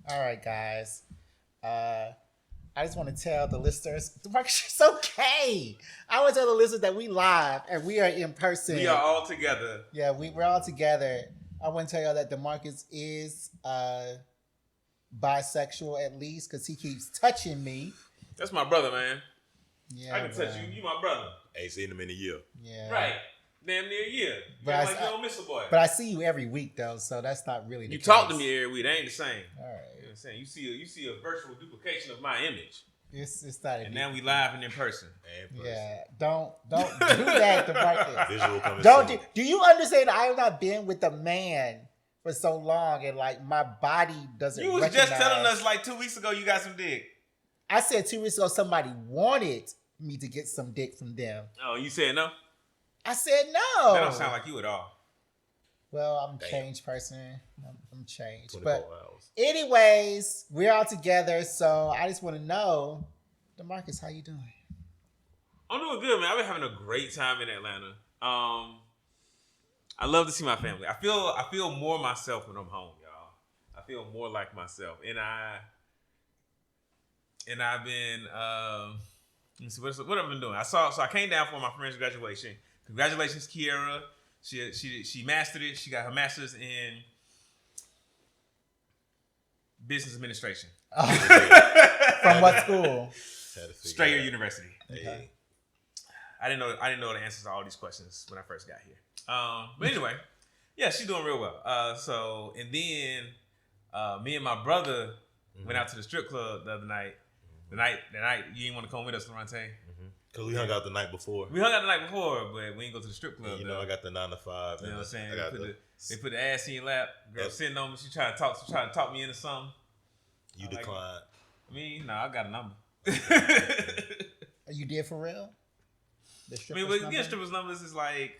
All right, guys. I just want to tell the listeners, it's okay. I want to tell the listeners that we live and we are in person. We are all together. Yeah, we're all together. I want to tell y'all that DeMarcus is bisexual at least because he keeps touching me. That's my brother, man. Yeah, I can touch you. You my brother. Ain't seen him in a year. Yeah. Right. Damn near a year. But like you don't miss a boy. But I see you every week though, so that's not really the You case. talk to me every week. That ain't the same. All right. You know what I'm saying? You see a virtual duplication of my image. It's not. And now we live and in person. Yeah. Don't do that, DeMarcus. Visual coming Don't soon. do you understand? I have not been with a man for so long, and like my body doesn't. You was recognize. just telling us like 2 weeks ago you got some dick. I said 2 weeks ago somebody wanted me to get some dick from them. Oh, you said no? I said no. That don't sound like you at all. Well, I'm a changed person. I'm changed. 24 But hours. anyways, we're all together, so I just want to know, DeMarcus, how you doing? I'm doing good, man. I've been having a great time in Atlanta. I love to see my family. I feel more myself when I'm home, y'all. I feel more like myself, and I've been let me see what I've been doing. So I came down for my friend's graduation. Congratulations, Kiera. She mastered it. She got her master's in business administration. From what school? Strayer University. Okay. I didn't know the answers to all these questions when I first got here. But anyway, yeah, she's doing real well. So and then me and my brother went out to the strip club the other night. The night you didn't want to come with us, Loronta. Because we hung out the night before. We hung out the night before, but we didn't go to the strip club. And, you know, I got the 9 to 5. You know what I'm saying? I got They put the ass in your lap. Girl sitting on me. She trying to talk me into something. You declined. I got a number. You did for real? Getting strippers' numbers is like...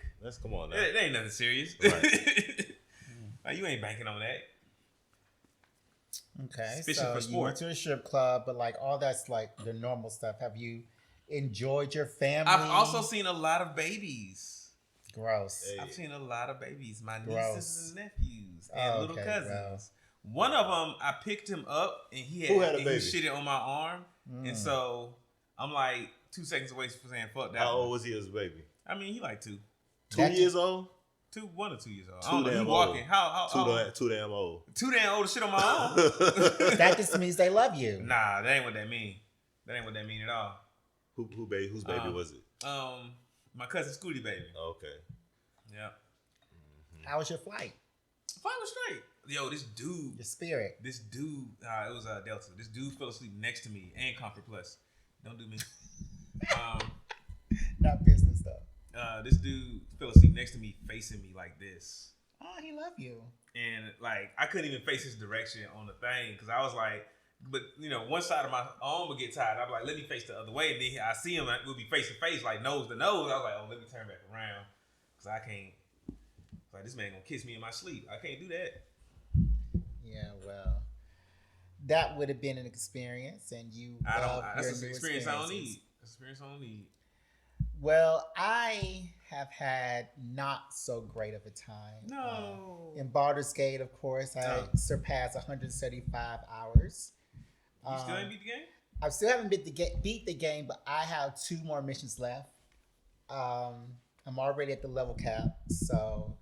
Come on now. It ain't nothing serious. Right. Like, you ain't banking on that. Okay, Fishing so for you sport. went to a strip club, but like all that's like the normal stuff. Have you enjoyed your family? I've also seen a lot of babies. Gross. Hey. I've seen a lot of babies. My Gross. nieces and nephews and little cousins. Gross. One of them, I picked him up and he Who had a he baby? shitted on my arm. And so I'm like 2 seconds away from saying fuck that. How old was he as a baby? I mean, he like 2. 2 years old? 1 or 2 years old. 2 I don't know. He damn walking. old. How Too damn old. 2 damn old to shit on my arm? That just means they love you. Nah, that ain't what that mean. That ain't what that mean at all. Whose baby was it? My cousin Scooty baby. Okay. Yeah. How was your flight? Fine was straight. Yo, this dude. Your spirit. This dude. It was Delta. This dude fell asleep next to me and Comfort Plus. Don't do me. Not business though. This dude fell asleep next to me, facing me like this. Oh, he love you. And like I couldn't even face his direction on the thing because I was like, but you know, one side of my arm would get tired. I'd be like, let me face the other way, and then I see him, and we'll be face to face, like nose to nose. I was like, oh, let me turn back around because I can't. Like this man gonna kiss me in my sleep. I can't do that. Yeah, well, that would have been an experience, and you. That's an experience I don't need. That's an experience I don't need. Well, I have had not so great of a time. No. In Baldur's Gate, of course, I surpassed 175 hours. You still ain't beat the game? I still haven't beat the game, but I have 2 more missions left. I'm already at the level cap, so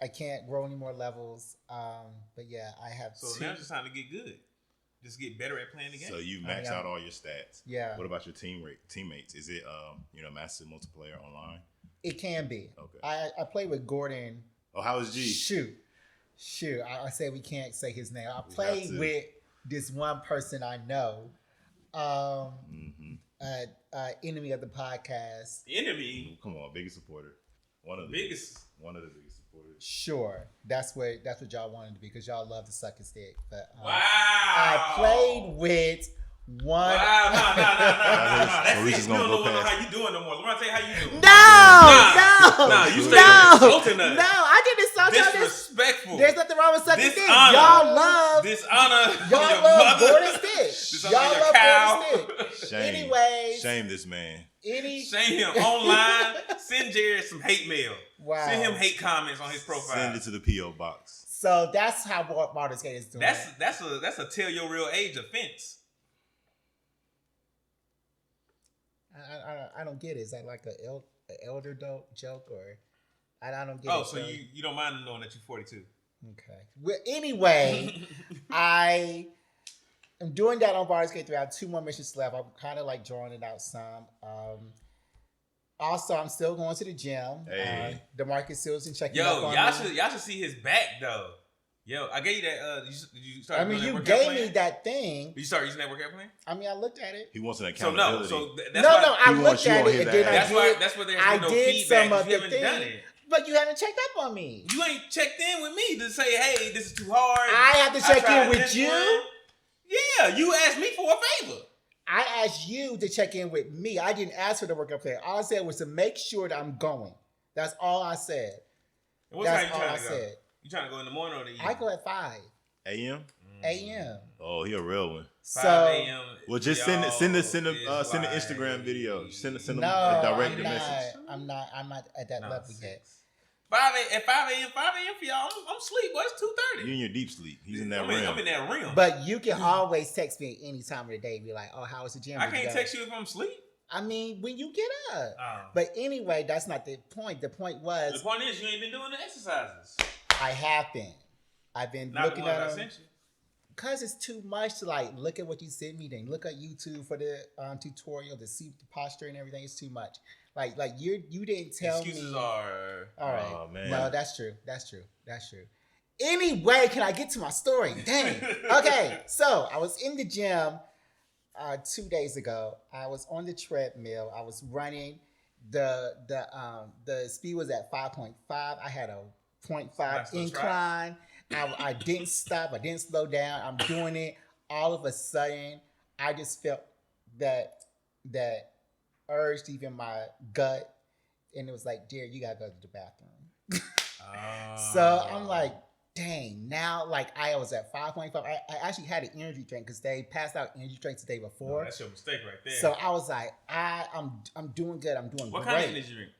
I can't grow any more levels. But yeah, I have 2. So now it's just time to get good. Just get better at playing the game. So you max out all your stats. Yeah. What about your teammates? Is it massive multiplayer online? It can be. Okay. I played with Gordon. Oh, how is G? Shoot. I say we can't say his name. I played with this one person I know. Enemy of the podcast. Enemy? Come on, biggest supporter. One of the biggest supporters. Sure, that's what y'all wanted to be because y'all love to suck his dick. But wow, I played with one. Wow, no. So we just gonna go past. How you doing no more? Let me tell you how you doing. No, you stay insulting us. No, I didn't insult y'all. Disrespectful. There's nothing wrong with sucking dick. Dishonor. Y'all love dishonor. Y'all love Gordon's dick. Y'all love cow. Gordon's dick. Shame. Anyways, Shame this man. Shame him online. Send Jared some hate mail. Wow. Send him hate comments on his profile. Send it to the P.O. box. So that's how Baldur's Gate is doing. That's a tell your real age offense. I don't get it. Is that like an elder joke or I don't get it. Oh, so you don't mind knowing that you're 42? Okay. Well, anyway, I am doing that on Baldur's Gate 3. I have 2 more missions left. I'm kind of like drawing it out some. Also, I'm still going to the gym. Hey. DeMarcus Silverson checking Yo, up on y'all should see his back though. Yo, I gave you that. You started. I mean, doing you that workout gave plan? me that thing. You started using that workout plan? I mean, I looked at it. He wants an So accountability. that's why, I he looked wants you at on it his and then ass. that's why there's I no did feedback. some of You the haven't done thing, it. but you haven't checked up on me. You ain't checked in with me to say, hey, this is too hard. I have to check tried in with this you. one. Yeah, you asked me for a favor. I asked you to check in with me. I didn't ask for the workout plan. All I said was to make sure that I'm going. That's all I said. And what time That's you all trying I to go? said. You trying to go in the morning or the evening? I go at 5 AM? a.m. Oh, he a real one. 5 So a.m. Well, just send the Instagram video. Send them no, a direct I'm message. not. I'm not at that level yet. 5 a.m. for y'all. I'm asleep. Boy, it's 2:30. You in your deep sleep. He's in that I'm realm. in that realm. But you can always text me at any time of the day. Be like, "Oh, how was the gym?" I can't text you if I'm asleep. I mean, when you get up. Oh. But anyway, that's not the point. The point The was, point is, you ain't been doing the exercises. I have been. I've been Not the looking ones I at them. sent you. Because it's too much to like look at what you sent me, then look at YouTube for the tutorial to see the posture and everything. It's too much. Like you didn't tell me. Excuses are. All right. Oh, man. No, that's true. Anyway, can I get to my story? Dang. Okay, so I was in the gym 2 days ago. I was on the treadmill. I was running. The speed was at 5.5. I had a 0.5 incline. I didn't stop. I didn't slow down. I'm doing it. All of a sudden, I just felt that urge deep in my gut, and it was like, "Dear, you gotta go to the bathroom." So I'm like, "Dang!" Now, like I was at 5.5. I actually had an energy drink because they passed out energy drinks the day before. No, that's your mistake right there. So I was like, I'm doing good. I'm doing what great. kind of energy drink?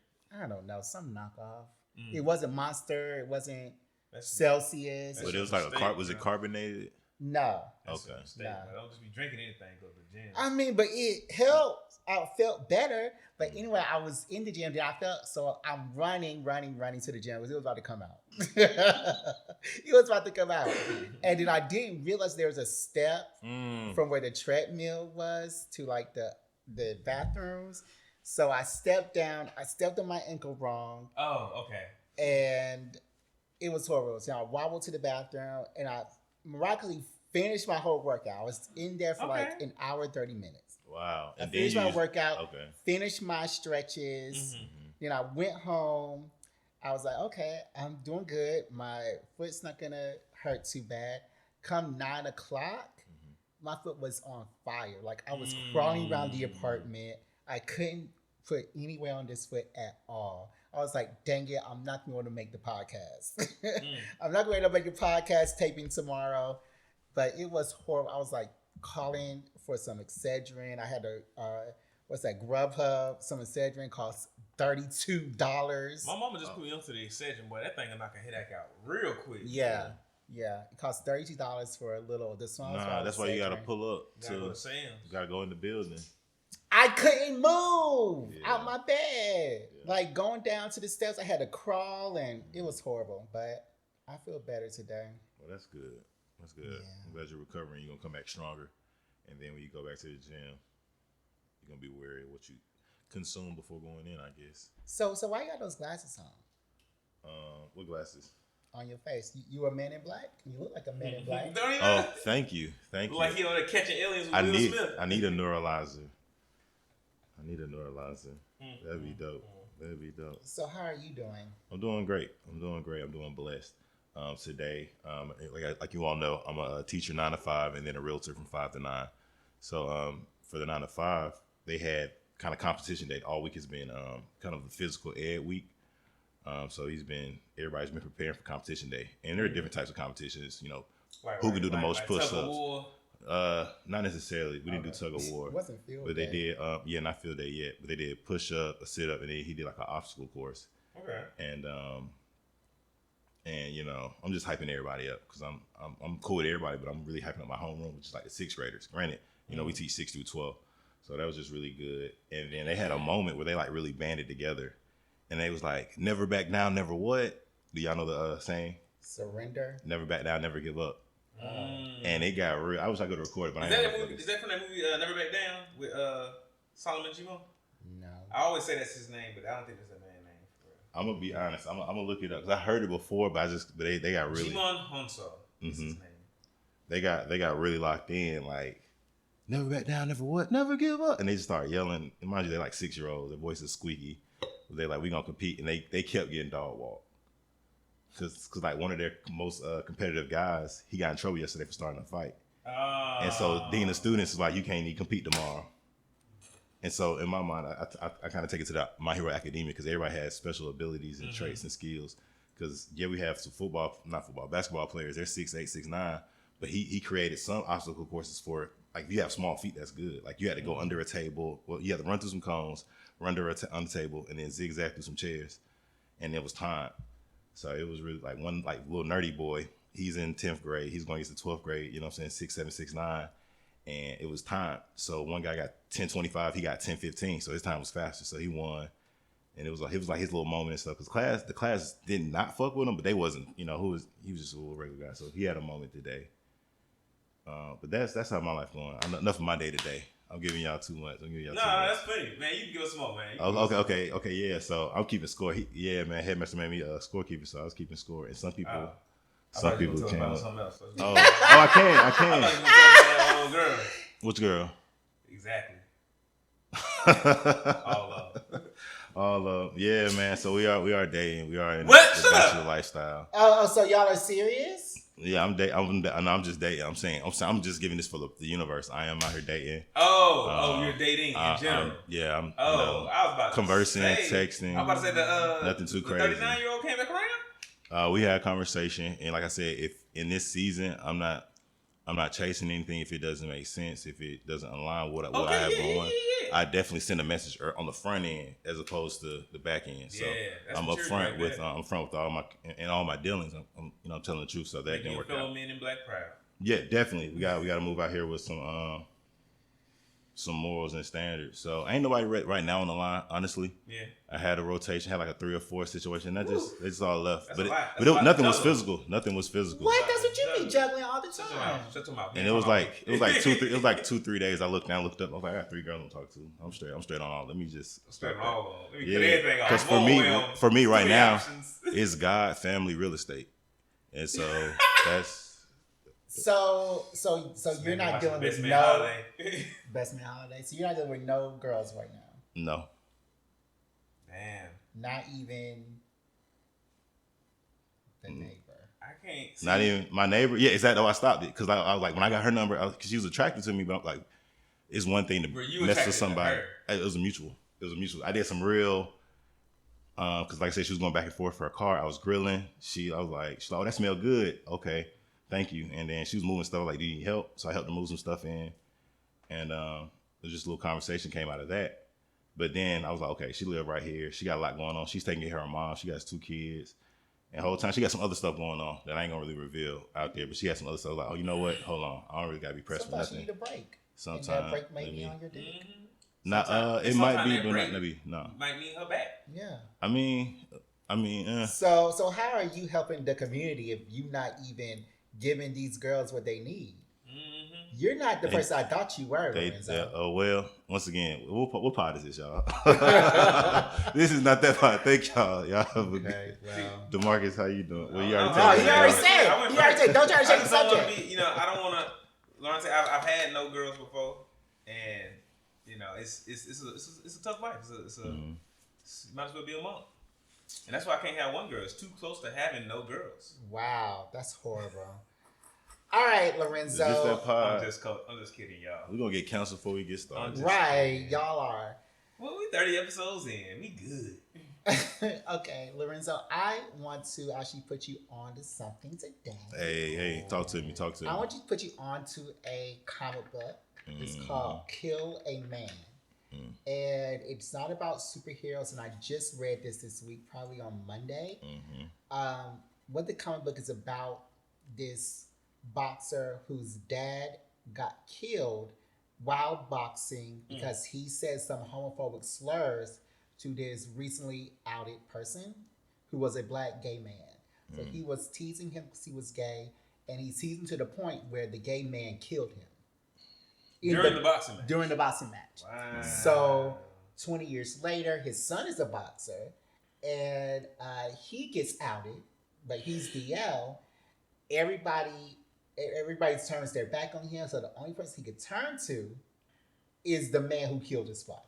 I don't know, some knockoff. It wasn't Monster. It wasn't Celsius. But it was like was it carbonated? No. That's Okay. a mistake. Nah. Like, don't just be drinking anything. Go to the gym. I mean, but it helped. I felt better. But anyway, I was in the gym. Then I felt so I'm running to the gym because it was about to come out. It was about to come out, and then I didn't realize there was a step from where the treadmill was to like the bathrooms. So I stepped down. I stepped on my ankle wrong. Oh, okay. And it was horrible. So I wobbled to the bathroom, and I miraculously finished my whole workout. I was in there for like an hour, 30 minutes. Wow. I finished my workout, Okay. finished my stretches. Then I went home. I was like, okay, I'm doing good. My foot's not going to hurt too bad. Come 9 o'clock, my foot was on fire. Like I was crawling around the apartment. I couldn't put any weight on this foot at all. I was like, dang it, I'm not going to make the podcast. I'm not going to make the podcast taping tomorrow. But it was horrible. I was like calling for some Excedrin. I had Grubhub. Some Excedrin cost $32. My mama just put me onto the Excedrin, boy. That thing will knock a headache out real quick. Yeah. It cost $32 for a little. The smallest. Nah, that's why you gotta pull up You gotta go to Sam's. You gotta go in the building. I couldn't move out my bed. Like going down to the steps, I had to crawl, and it was horrible. But I feel better today. Well, that's good. That's good. Yeah. I'm glad you're recovering. You're gonna come back stronger, and then when you go back to the gym, you're gonna be wary of what you consume before going in, I guess. So why you got those glasses on? What glasses? On your face. You a man in black? You look like a man in black. Don't even. Oh, thank you. Like you know, they're catching aliens with I Will need Smith. a neuralizer. That'd be dope. So how are you doing? I'm doing great. I'm doing blessed. Today, like you all know, I'm a teacher 9 to 5, and then a realtor from 5 to 9. So for the 9 to 5, they had kind of competition day. All week has been kind of the physical ed week. So everybody's been preparing for competition day, and there are different types of competitions. You know, who can do the most push-ups? Not necessarily. We didn't do tug of war. It wasn't field But day. they did, not field day yet, but they did push up, a sit up, and then he did like an obstacle course. Okay. And And I'm just hyping everybody up because I'm cool with everybody, but I'm really hyping up my homeroom, which is like the 6th graders. Granted, we teach 6 through 12, so that was just really good. And then they had a moment where they like really banded together, and they was like, "Never back down, never what?" Do y'all know the saying? Surrender. Never back down, never give up. And it got real. I wish I could record it, but Is that from that movie Never Back Down with Solomon Jimo? No. I always say that's his name, but I don't think that's that man's name. I'm gonna be honest. I'm gonna look it up because I heard it before, but they got really. Jimon Honso is his name. They got really locked in, like never back down, never what, never give up, and they just start yelling. And mind you, they're like 6-year-olds. Their voice is squeaky. They like we gonna compete, and they kept getting dog walked. Cause like one of their most competitive guys, he got in trouble yesterday for starting a fight. And so Dean of Students is like, you can't even compete tomorrow. And so in my mind, I kind of take it to the My Hero Academia because everybody has special abilities and traits and skills. Because we have some basketball players. They're 6'8", 6'9", but he created some obstacle courses for like if you have small feet, that's good. Like you had to go under a table. Well, you had to run through some cones, run under a table, and then zigzag through some chairs. And it was time. So it was really like one like little nerdy boy. He's in 10th grade. He's going to 12th grade. You know what I'm saying? 6'7", 6'9", and it was time. So one guy got 10:25. He got 10:15. So his time was faster. So he won. And it was like his little moment and stuff. Because the class did not fuck with him, but they wasn't. He was just a little regular guy. So he had a moment today. But that's how my life going. Enough of my day today. I'm giving y'all too much. That's funny, man. You can give us some more, man. Okay, yeah. So I'm keeping score. Headmaster made me a scorekeeper, so I was keeping score. And some people can't. I can. I thought you were talking about that old girl. Which girl? Exactly. All of. Yeah, man. So we are dating. We are in the bachelor lifestyle. Oh, so y'all are serious? Yeah, I'm dating. I'm just dating. I'm just giving this for the universe. I am out here dating. You're dating in general. I'm I was about conversing, to say, texting. I was about to say nothing too crazy. 39-year-old came back around. We had a conversation, and like I said, if in this season I'm not chasing anything if it doesn't make sense, if it doesn't align with what I have going. I definitely send a message on the front end as opposed to the back end. So I'm upfront with all my dealings. I'm telling the truth, so that can work out. Men in Black proud. Yeah, definitely. We got to move out here with some morals and standards. So ain't nobody right now on the line, honestly. Yeah. I had a rotation, had like a 3 or 4 situation. They just all left. That's nothing was physical. Nothing was physical. What? That's what you be juggling all the time. Shut your mouth. And it was like 2-3 days. I looked down, looked up. I was like, I got 3 girls to talk to. I'm straight on all. Let me just straight on all. Let me yeah. put everything on. Because for me right now, it's God, family, real estate, and so that's. So you're not dealing with best man holiday. So you're not dealing with no girls right now. No. Damn. Not even the neighbor. I can't. Not even my neighbor. Yeah, exactly. I stopped it because I was like, when I got her number, because she was attracted to me, but I'm like, it's one thing to mess with somebody. It was a mutual. I did some real. Because like I said, she was going back and forth for her car. I was grilling. I was like, oh, that smelled good. Okay. Thank you. And then she was moving stuff like, do you need help? So I helped her move some stuff in. And it was just a little conversation came out of that. But then I was like, okay, she live right here. She got a lot going on. She's taking care of her mom. She got 2 kids. And the whole time she got some other stuff going on that I ain't gonna really reveal out there. But she had some other stuff like, oh, you know what? Hold on. I don't really gotta be pressed for nothing. Sometimes you need a break. Sometimes. And that break may be on your dick. It might be, but not maybe. No. Might need her back. Yeah. I mean. So how are you helping the community if you not even giving these girls what they need? Mm-hmm. You're not the person I thought you were. Well, once again, what pod is this, y'all? This is not that pod. Thank y'all. Y'all have a good. Well. DeMarcus, how you doing? Well, you already said. Don't try to change the subject. I don't want to. Loronta, I've had no girls before, and it's a tough life. Might as well be a monk. And that's why I can't have one girl. It's too close to having no girls. Wow, that's horrible. All right, Lorenzo. I'm just kidding, y'all. We're going to get canceled before we get started. Right, y'all are. Well, we 30 episodes in. We good. Okay, Lorenzo, I want to actually put you on to something today. Hey, talk to me. I want you to put you on to a comic book. It's called Kill a Man. And it's not about superheroes, and I just read this week, probably on Monday. what the comic book is about, this boxer whose dad got killed while boxing because he said some homophobic slurs to this recently outed person who was a black gay man. So he was teasing him because he was gay, and he teased him to the point where the gay man killed him. During the boxing match? During the boxing match. Wow. So 20 years later, his son is a boxer, and he gets outed, but he's DL. Everybody turns their back on him, so the only person he could turn to is the man who killed his father.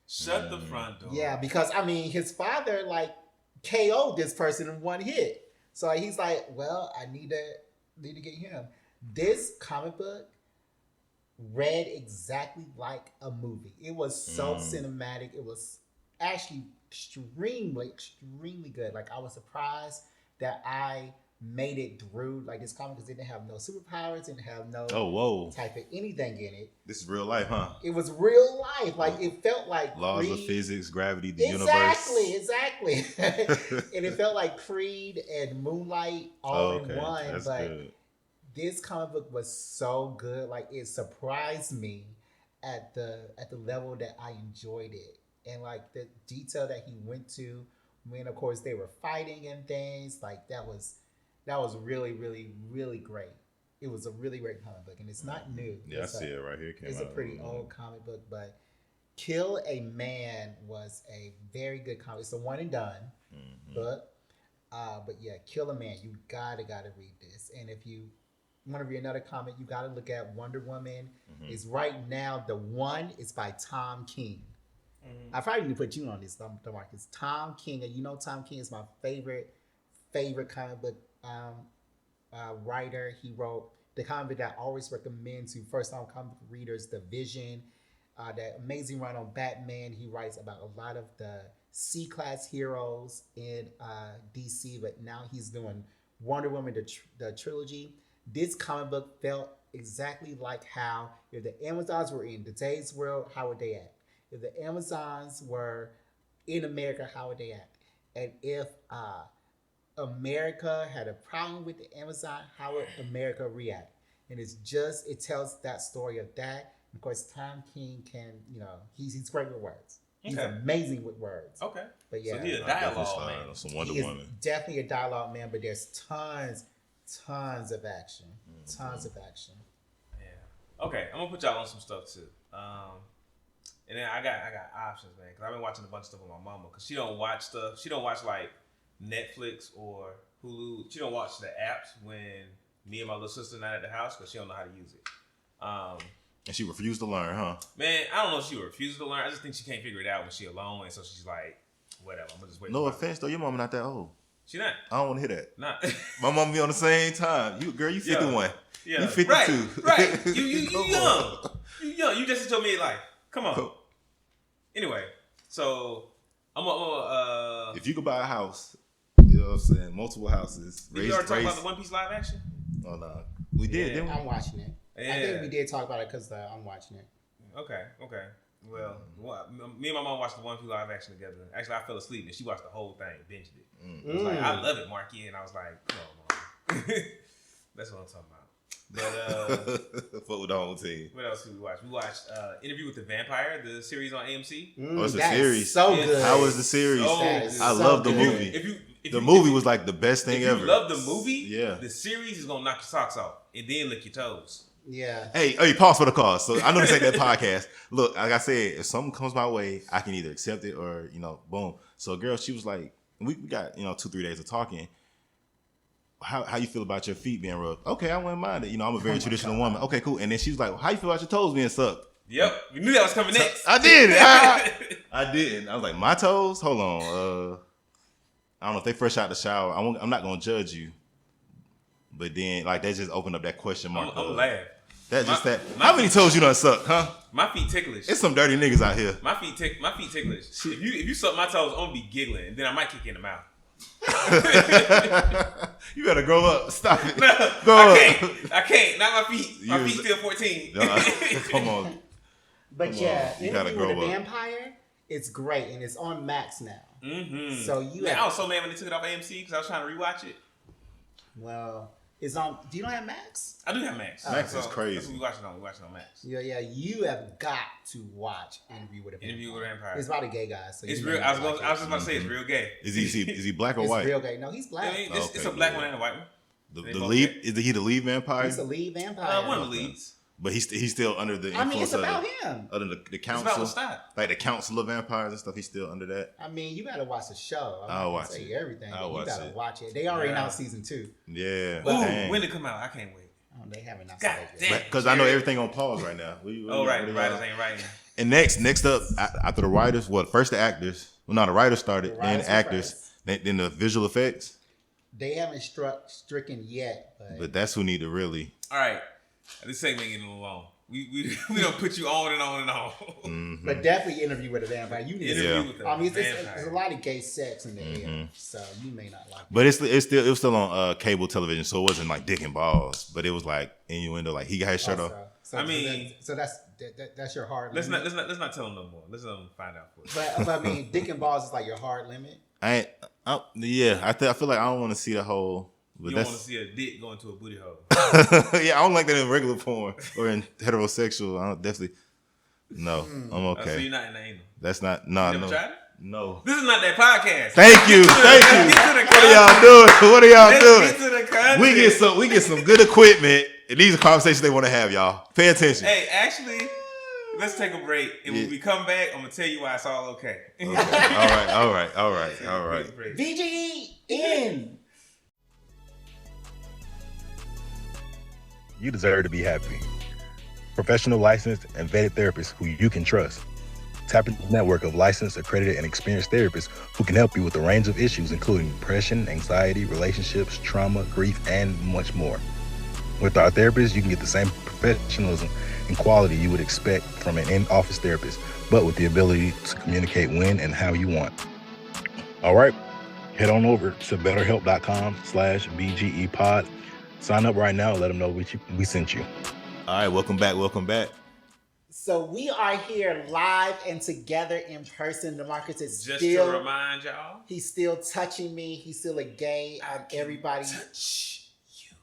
Shut the front door. Yeah, because I mean, his father like KO'd this person in one hit. So he's like, well, I need to get him. This comic book read exactly like a movie. It was so cinematic. It was actually extremely good. Like, I was surprised that I made it through like this comic because it didn't have no superpowers, didn't have no type of anything in it. This is real life, huh? It was real life. Like, it felt like laws of physics, gravity, the Exactly. And it felt like Creed and Moonlight all in one. That's but good. this comic book was so good. Like, it surprised me at the level that I enjoyed it. And like the detail that he went to when, of course, they were fighting and things, like that was really, really, really great. It was a really great comic book, and it's not new. Yeah, I see it right here. It's a pretty old comic book, but Kill a Man was a very good comic. It's a one and done book. But yeah, Kill a Man, you gotta read this. And if you want to read another comic, you gotta look at Wonder Woman. It's right now, the one is by Tom King. I probably need to put you on this, Marcus. Tom King, and you know Tom King is my favorite comic book writer. He wrote the comic book that I always recommend to first-time comic book readers, The Vision, that amazing run on Batman. He writes about a lot of the C-class heroes in DC, but now he's doing Wonder Woman, the trilogy. This comic book felt exactly like how, if the Amazons were in today's world, how would they act? If the Amazons were in America, how would they act? And if America had a problem with the Amazon, how would America react? And it tells that story of that. Of course, Tom King can, he's great with words. He's amazing with words. Okay. But yeah, so he's a dialogue man. Some Wonder Woman. Definitely a dialogue man, but there's tons of action. Tons of action. Yeah. Okay, I'm gonna put y'all on some stuff too. And then I got options, man, because I've been watching a bunch of stuff with my mama, because she don't watch stuff. She don't watch like Netflix or Hulu. She don't watch the apps when me and my little sister not at the house, because she don't know how to use it. And she refused to learn, huh? Man, I don't know if she refused to learn. I just think she can't figure it out when she alone, and so she's like, whatever, I'm gonna just wait. No offense though, your mama not that old. She not. I don't want to hear that. Nah. My mama be on the same time. You 51. Yeah. You 52. Right. You young. You young. You just told me life. Come on. Anyway, so if you could buy a house, you know what I'm saying, multiple houses. Did you already talk about the One Piece live action? Oh no, we did. Didn't we? I'm watching it. Yeah. I think we did talk about it because I'm watching it. Okay. Well, me and my mom watched the One Piece live action together. Actually, I fell asleep and she watched the whole thing, binged it. I was like, I love it, Marky, and I was like, come on, Mom. That's what I'm talking about. But fuck with the whole team. What else did we watch? We watched Interview with the Vampire, the series on AMC. Oh, it's a series. So good. How was the series? I love the movie. If the movie was like the best thing ever. If you love the movie, yeah, the series is gonna knock your socks off and then lick your toes. Yeah. Hey, pause for the cause. So I know this ain't that podcast. Look, like I said, if something comes my way, I can either accept it or, boom. So girl, she was like, we got, 2-3 days of talking. How you feel about your feet being rubbed? Okay, I wouldn't mind it. I'm a very traditional woman. Okay, cool. And then she was like, well, how you feel about your toes being sucked? Yep. You knew that was coming next. I did. I didn't. I was like, my toes? Hold on. I don't know if they fresh out the shower. I'm not going to judge you. But then, like, that just opened up that question mark. I'm glad. How many toes you done suck, huh? My feet ticklish. It's some dirty niggas out here. My feet ticklish. If you suck my toes, I'm gonna be giggling, and then I might kick you in the mouth. You better grow up. Stop it. No, I can't. Not my feet. My feet still 14. Come on. But you gotta grow with the up. Vampire, it's great, and it's on Max now. Mm-hmm. So I was so mad when they took it off AMC because I was trying to rewatch it. Well, it's on. Do you don't have Max? I do have Max. Max So is crazy. That's what we watching on. We watching on Max. Yeah. You have got to watch Interview with a Vampire. Interview with a Vampire. It's about a gay guy. So It's you real. may I was not like just about to say it's real gay. Is he black or It's white? real gay. No, he's black. I mean, it's Okay, a black yeah. one and a white one. The They the both lead gay. is he the lead vampire? He's a lead vampire. One of the leads. But he's still under the I mean, influence it's about him. of the It's council, about Lestat. like the council of vampires and stuff. He's still under that. I mean, you gotta watch the show. I'm I'll not gonna watch say it. everything. I'll But watch you gotta it. watch it. They already Yeah. announced season 2. Yeah, Ooh, dang. when it come out? I can't wait. Oh, they haven't announced God it yet. damn. Because I know everything on pause right now. Right. The writers ain't writing. And next up, after the writers, first the actors. Well, no, the writers started, The then writers the were actors, first. then the visual effects. They haven't stricken yet, But that's who need to really. All right. This segment getting a little long. We don't put you on and on and on. Mhm. But definitely Interview with a Vampire. You need to Yeah. Interview with the I mean, vampire. there's a lot of gay sex in the air, Mhm. so you may not like it. But it was still on cable television, so it wasn't like dick and balls, but it was like innuendo, like he got his shirt off. So, I mean- that's your hard Let's limit. let's not tell them no more. Let's let them find out for us. But I mean, dick and balls is like your hard limit. I feel like I don't want to see the whole. But You don't that's want to see a dick going to a booty hole. yeah, I don't like that in regular porn or in heterosexual. I don't definitely. No, I'm So okay. you're not in the anal. That's not You no. never tried it? No. This is not that podcast. Thank you. Get to the What are y'all doing? What are y'all Let's doing? get to the content. We get some good equipment, and these are conversations they want to have, y'all. Pay attention. Hey, actually, let's take a break, and Yeah. when we come back, I'm gonna tell you why it's all okay. Okay. All right. VGE in. You deserve to be happy. Professional, licensed, and vetted therapists who you can trust. Tap into a network of licensed, accredited, and experienced therapists who can help you with a range of issues, including depression, anxiety, relationships, trauma, grief, and much more. With our therapists, you can get the same professionalism and quality you would expect from an in-office therapist, but with the ability to communicate when and how you want. All right, head on over to betterhelp.com/BGEpod. Sign up right now and let them know we sent you. All right, welcome back. So we are here live and together in person. DeMarcus is Just still. to remind y'all, He's still touching me. He's still a gay. Everybody. touch you.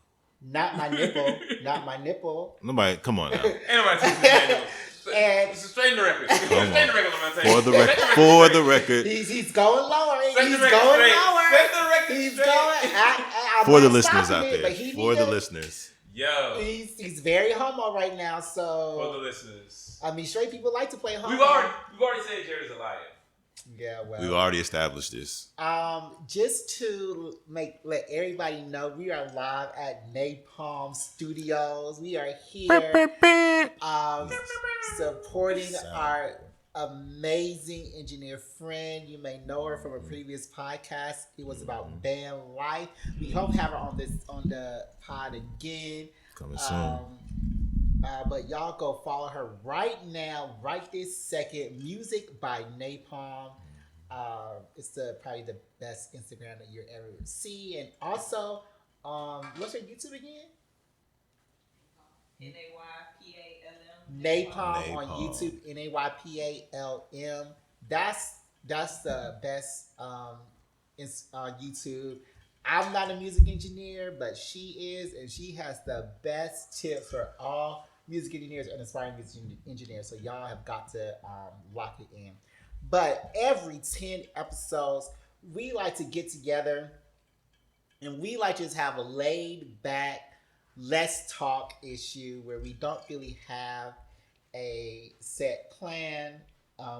Not my nipple. Not my nipple. Nobody, come on now. Ain't nobody teaching you manual. And It's a straight the record. Come Straight on. the record. I'm gonna tell you. For the record, he's going lower. Set He's the record going straight. lower. Set the record He's straight. going. I'm for the not listeners stopping out it, there, but he for need the to- listeners. Yo, He's very homo right now. for the So listeners. I mean, straight people like to play homo. We've already said Jerry's a liar. Yeah, well. We've already established this. Just to let everybody know, we are live at Napalm Studios. We are here supporting Sound. our amazing engineer friend. You may know her from a previous podcast. It was about band life. We hope to have her on the pod again. Coming soon. But y'all go follow her right now, right this second. Music by Napalm. It's probably the best Instagram that you'll ever see. And also, what's your YouTube again? Napalm on Napalm. YouTube. NAYPALM. That's the best YouTube. I'm not a music engineer, but she is, and she has the best tips for all music engineers and aspiring music engineers. So y'all have got to lock it in. But every 10 episodes, we like to get together and we like to just have a laid back, let's talk issue where we don't really have a set plan.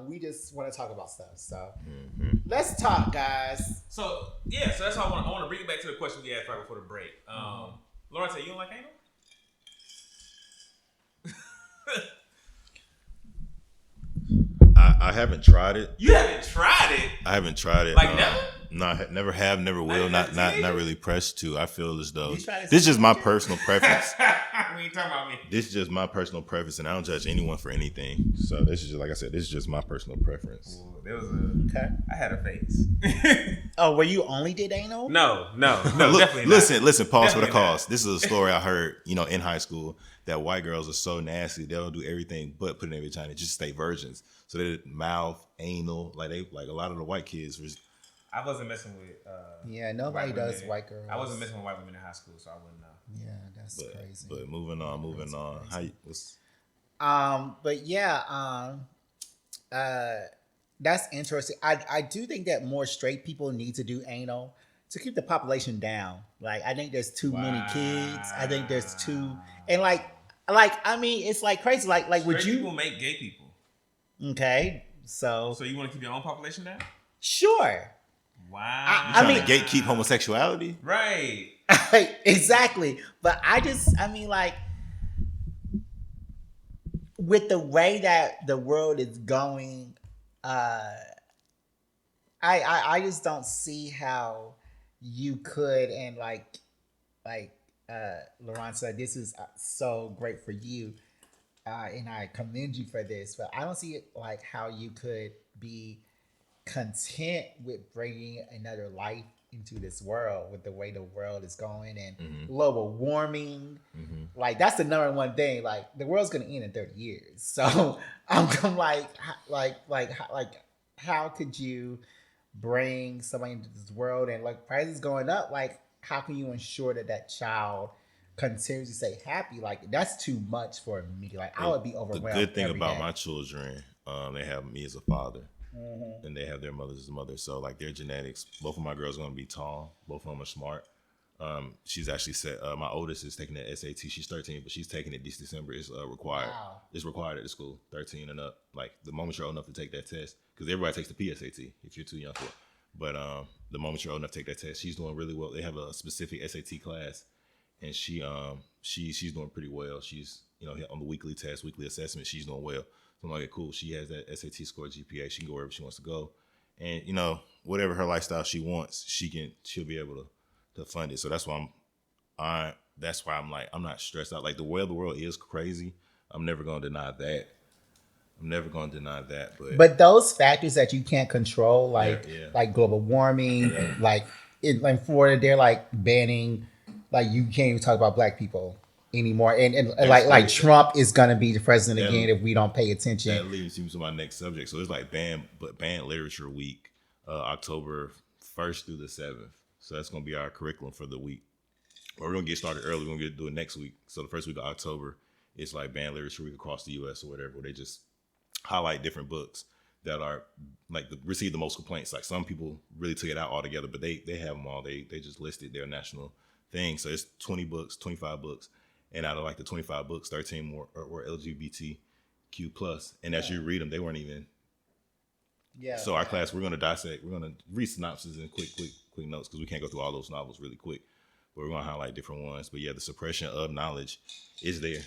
We just want to talk about stuff. So let's talk, guys. So that's how I want to bring it back to the question we asked right before the break. Loronta, you don't like anal? I haven't tried it. You haven't tried it. I haven't tried it. Like never? No, I never have, never will. Not even Not teenager? really pressed to. I feel as though You tried it this is just my teenager? personal preference. We ain't talking about me. This is just my personal preference, and I don't judge anyone for anything. So this is just, like I said, this is just my personal preference. Ooh, there was Okay. I had a phase. Oh, where you only did anal? no, Look, definitely not. listen. Pause for the Definitely cause. This is a story I heard, in high school, that white girls are so nasty they'll do everything but put in their vagina, just stay virgins. So they mouth, anal, like a lot of the white kids was. I wasn't messing with. Yeah, nobody white does women. white girls. I wasn't messing with white women in high school, so I wouldn't know. Yeah, that's crazy. But moving on. How you, what's, But yeah, that's interesting. I do think that more straight people need to do anal to keep the population down. Like, I think there's too many kids. I think there's too, and like I mean, it's like crazy. Like would Straight you? people make gay people. Okay, so So you want to keep your own population down? sure. Wow. I trying mean- to gatekeep homosexuality? Right. Exactly. But I mean, like, with the way that the world is going, I just don't see how you could, and like Loronta, this is so great for you, and I commend you for this, but I don't see it like how you could be content with bringing another life into this world with the way the world is going and global warming. Like, that's the number one thing. Like, the world's gonna end in 30 years. So I'm like, how could you bring somebody into this world, and like prices going up? Like, how can you ensure that that child continues to stay happy? Like, that's too much for me. Like, I would be The overwhelmed. good thing every about day. my children, they have me as a father. And they have their mothers as mothers. So like their genetics, both of my girls are going to be tall. Both of them are smart. She's actually said, my oldest is taking the SAT. She's 13, but she's taking it this December. It's required. Wow. It's required at the school, 13 and up. Like the moment you're old enough to take that test, because everybody takes the PSAT if you're too young for it. But the moment you're old enough to take that test, she's doing really well. They have a specific SAT class, and she's doing pretty well. She's, on the weekly test, weekly assessment, she's doing well. So I'm like, cool. She has that SAT score, GPA. She can go wherever she wants to go, and whatever her lifestyle she wants, she'll be able to fund it. So that's why I'm like, I'm not stressed out. Like, the way the world is crazy, I'm never gonna deny that. But those factors that you can't control, like Yeah. like global warming, like in Florida, they're like banning, like you can't even talk about black people anymore, and like crazy. Trump is gonna be the president That- again if we don't pay attention. that leads me to my next subject. So it's like banned literature week, October 1st through the 7th. So that's gonna be our curriculum for the week. But we're gonna get started early. We're gonna do it next week. So the first week of October, it's like banned literature week across the U.S. or whatever, where they just highlight different books that are like receive the most complaints. Like, some people really took it out altogether, but they have them all. They just listed their national thing. So it's 20 books, 25 books, and out of like the 25 books, 13 more were LGBTQ plus. And as you read them, they weren't even. Yeah. So our class, we're gonna dissect. We're gonna read synopses and quick notes, because we can't go through all those novels really quick. But we're gonna highlight different ones. But yeah, the suppression of knowledge is there.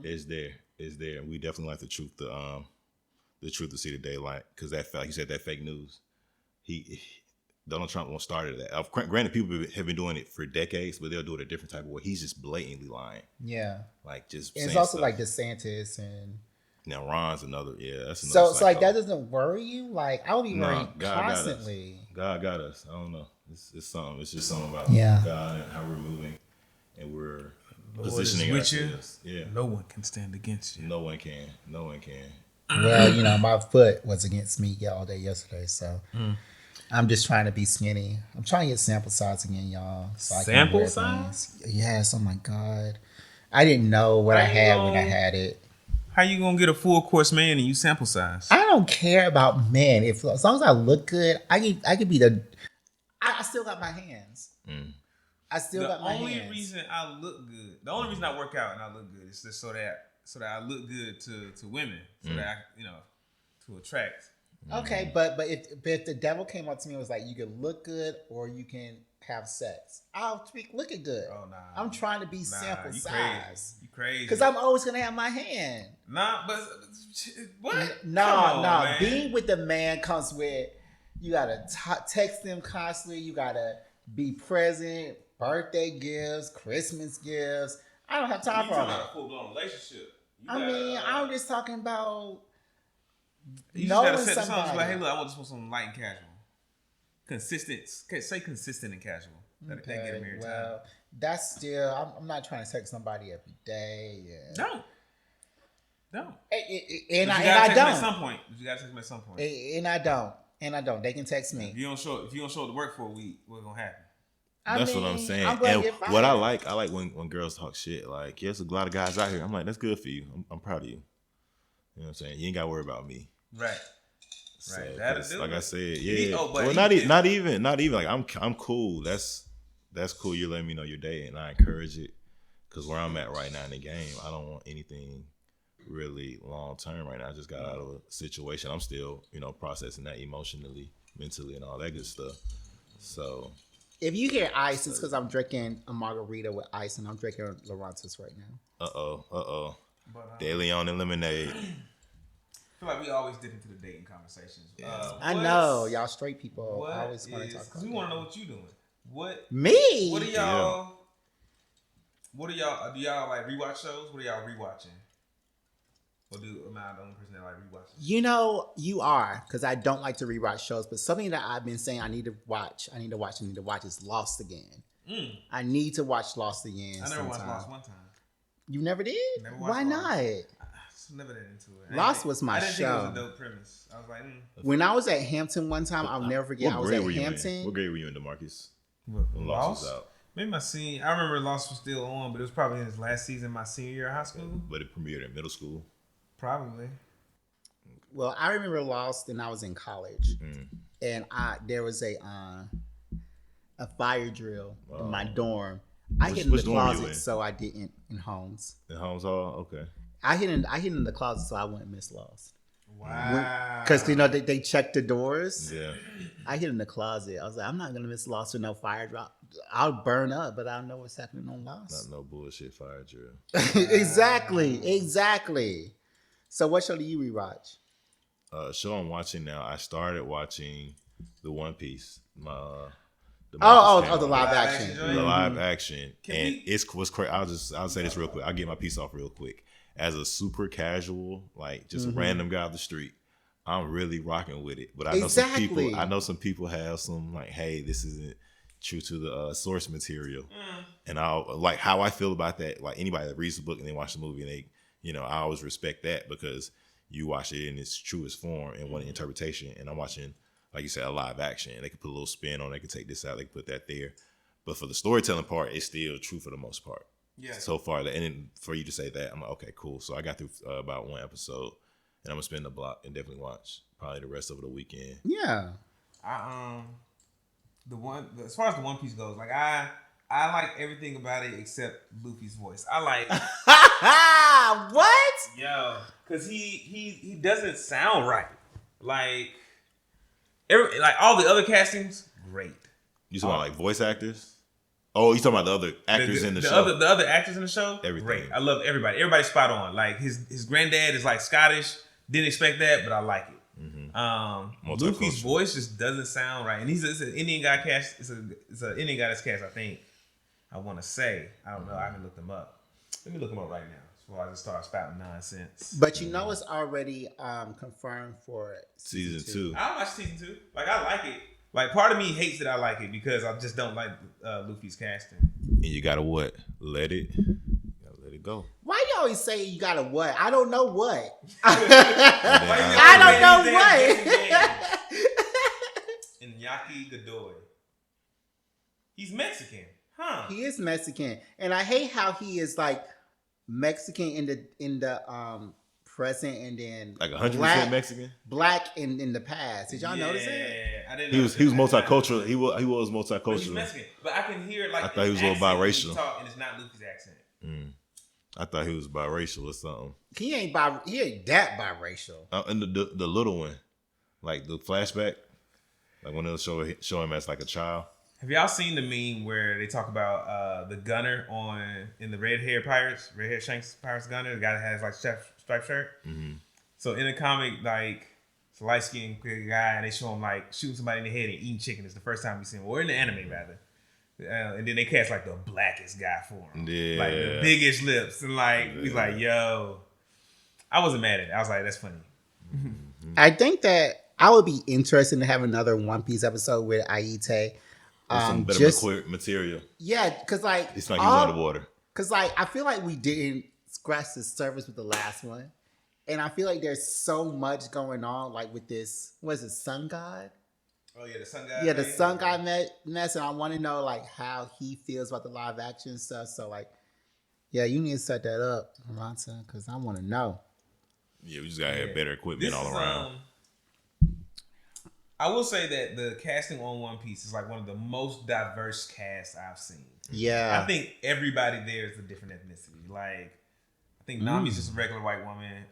Is there. And we definitely like the truth to see the daylight, because that, like you said, that fake news. Donald Trump won't started that. Granted, people have been doing it for decades, but they'll do it a different type of way. He's just blatantly lying. Yeah. Like, just. And it's saying also stuff. like DeSantis and. Now Ron's another. Yeah, that's another. So like, that doesn't worry you? Like, I would be No, worried God constantly. God got us. I don't know. It's something. It's just something about Yeah. God and how we're moving, and we're Lord is positioning with you. ourselves. Yeah. No one can stand against you. No one can. Well, my foot was against me all day yesterday, so I'm just trying to be skinny. I'm trying to get sample size again, y'all. So I can Sample wear size? things. Yes. Oh my God, I didn't know what I had when I had it. How you gonna get a full course man and you sample size? I don't care about men. As long as I look good, I could be the. I still got my hands. I still got my hands. The only reason I look good, the only reason I work out and I look good is just so that I look good to women, so that I, to attract. Okay, but if the devil came up to me and was like, you can look good or you can have sex, I'll speak looking good. Oh nah, I'm trying to be sample you size. You crazy? Because I'm always gonna have my hand. Nah, but what? No. Come on, man. Being with the man comes with, you gotta text them constantly. You gotta be present. Birthday gifts, Christmas gifts. I don't have time for all that. A full blown relationship. I'm just talking about You just knowing gotta set the somebody. songs like, hey, look, I want this one something light and casual, consistent. Say consistent and casual. That get a married time. That's still. I'm not trying to text somebody every day. Yeah. No. And But I you gotta text them don't. at some point. You gotta text them at some point. And I don't. And I don't. They can text me. If you don't show up to work for a week, what's gonna happen? That's what I'm saying. And what I like when girls talk shit. Like, there's a lot of guys out here. I'm like, that's good for you. I'm proud of you. You know what I'm saying? You ain't got to worry about me. Right. So, Right. like I said, yeah. But not even. Like, I'm cool. That's cool. You're letting me know your day, and I encourage it. Because where I'm at right now in the game, I don't want anything really long term right now. I just got out of a situation. I'm still, processing that emotionally, mentally, and all that good stuff. So if you hear ice, it's because I'm drinking a margarita with ice, and I'm drinking Lorontas right now. De Leon and lemonade. I feel like we always dip into the dating conversations. Yeah. I know y'all straight people always want to talk about. We want to know what you doing. What me? What are y'all? Yeah. What are y'all? Do y'all like rewatch shows? What are y'all rewatching? Or am I the only person that like rewatching? You are, because I don't like to rewatch shows. But something that I've been saying I need to watch is Lost again. I need to watch Lost again. I never watched Lost one time. You never did? Never watched Why Lost. not? I was never that into it. Lost was my I didn't show. think it was a dope premise. I was like, When I was at Hampton one time, I'll never forget. I was at Hampton. What grade were you in, DeMarcus? When Lost was out. Maybe my senior. I remember Lost was still on, but it was probably in his last season, my senior year of high school. But it premiered in middle school. Probably. Well, I remember Lost, and I was in college, and there was a fire drill in my dorm. I hid in the closet, so I didn't in Holmes. In Holmes Hall, okay. I hid in the closet, so I wouldn't miss Lost. Wow. Because they checked the doors. Yeah. I hid in the closet. I was like, I'm not gonna miss Lost with no fire drop. I'll burn up, but I don't know what's happening on Lost. Not no bullshit fire drill. Exactly. So what show do you rewatch? Show I'm watching now. I started watching the One Piece. The live action. The live action, it was crazy. I'll say this real quick. I'll get my piece off real quick. As a super casual, like just a random guy off the street, I'm really rocking with it. But I know some people have some like, hey, this isn't true to the source material, and I'll like how I feel about that. Like anybody that reads the book and they watch the movie, and they, I always respect that because you watch it in its truest form and one interpretation. And I'm watching, like you said, a live action. They could put a little spin on it. They could take this out. They could put that there. But for the storytelling part, it's still true for the most part. Yeah. So far. And then for you to say that, I'm like, okay, cool. So I got through about one episode. And I'm going to spend the block and definitely watch probably the rest of the weekend. Yeah. As far as the One Piece goes, like I like everything about it except Luffy's voice. I like what? Yo, because he doesn't sound right. Like all the other castings, great. You talking about like voice actors? Oh, you talking about the other actors in the show? The other actors in the show? Everything. Great. I love everybody. Everybody's spot on. Like his granddad is like Scottish. Didn't expect that, but I like it. Luffy's voice just doesn't sound right, and it's an Indian guy cast. It's an Indian guy that's cast. I think. I want to say. I don't know. I haven't looked them up. Let me look them up right now before I just start spouting nonsense. But it's already confirmed for season 2. I watch season 2. Like I like it. Like part of me hates that I like it because I just don't like Luffy's casting. And you gotta what? Let it go. Why you always say you gotta what? I don't know what. I don't know what. Iñaki Godoy. He's Mexican, huh? He is Mexican, and I hate how he is like Mexican in the present, and then like 100% Mexican, black in the past. Did y'all notice it? I didn't. He was multicultural. He was multicultural. But he's Mexican, but I can hear like I thought he was a little biracial, and it's not Luffy's accent. I thought he was biracial or something. He ain't that biracial. And the little one, like the flashback, like when they'll show him as like a child. Have y'all seen the meme where they talk about the gunner in the Red Hair Shanks Pirates gunner, the guy that has like striped shirt? Mm-hmm. So in the comic, like it's a light skinned guy, and they show him like shooting somebody in the head and eating chicken. It's the first time we see him, or in the anime rather. And then they cast like the blackest guy for him, like the biggest lips, and like he's like, "Yo," I wasn't mad at it. I was like, "That's funny." Mm-hmm. I think that I would be interested to have another One Piece episode with Aite. Some better material. Yeah, because like it's like he's underwater. Because like I feel like we didn't scratch the surface with the last one, And I feel like there's so much going on, like with this, what is it, Sun God? Oh yeah, the Sun God. Yeah, the thing? Sun God mess, and I want to know like how he feels about the live action stuff. So like, yeah, you need to set that up, Loronta, because I want to know. Yeah, we just gotta have better equipment This all is, around. I will say that the casting on One Piece is like one of the most diverse casts I've seen. Yeah, I think everybody there is a different ethnicity. Like, I think Nami's just a regular white woman.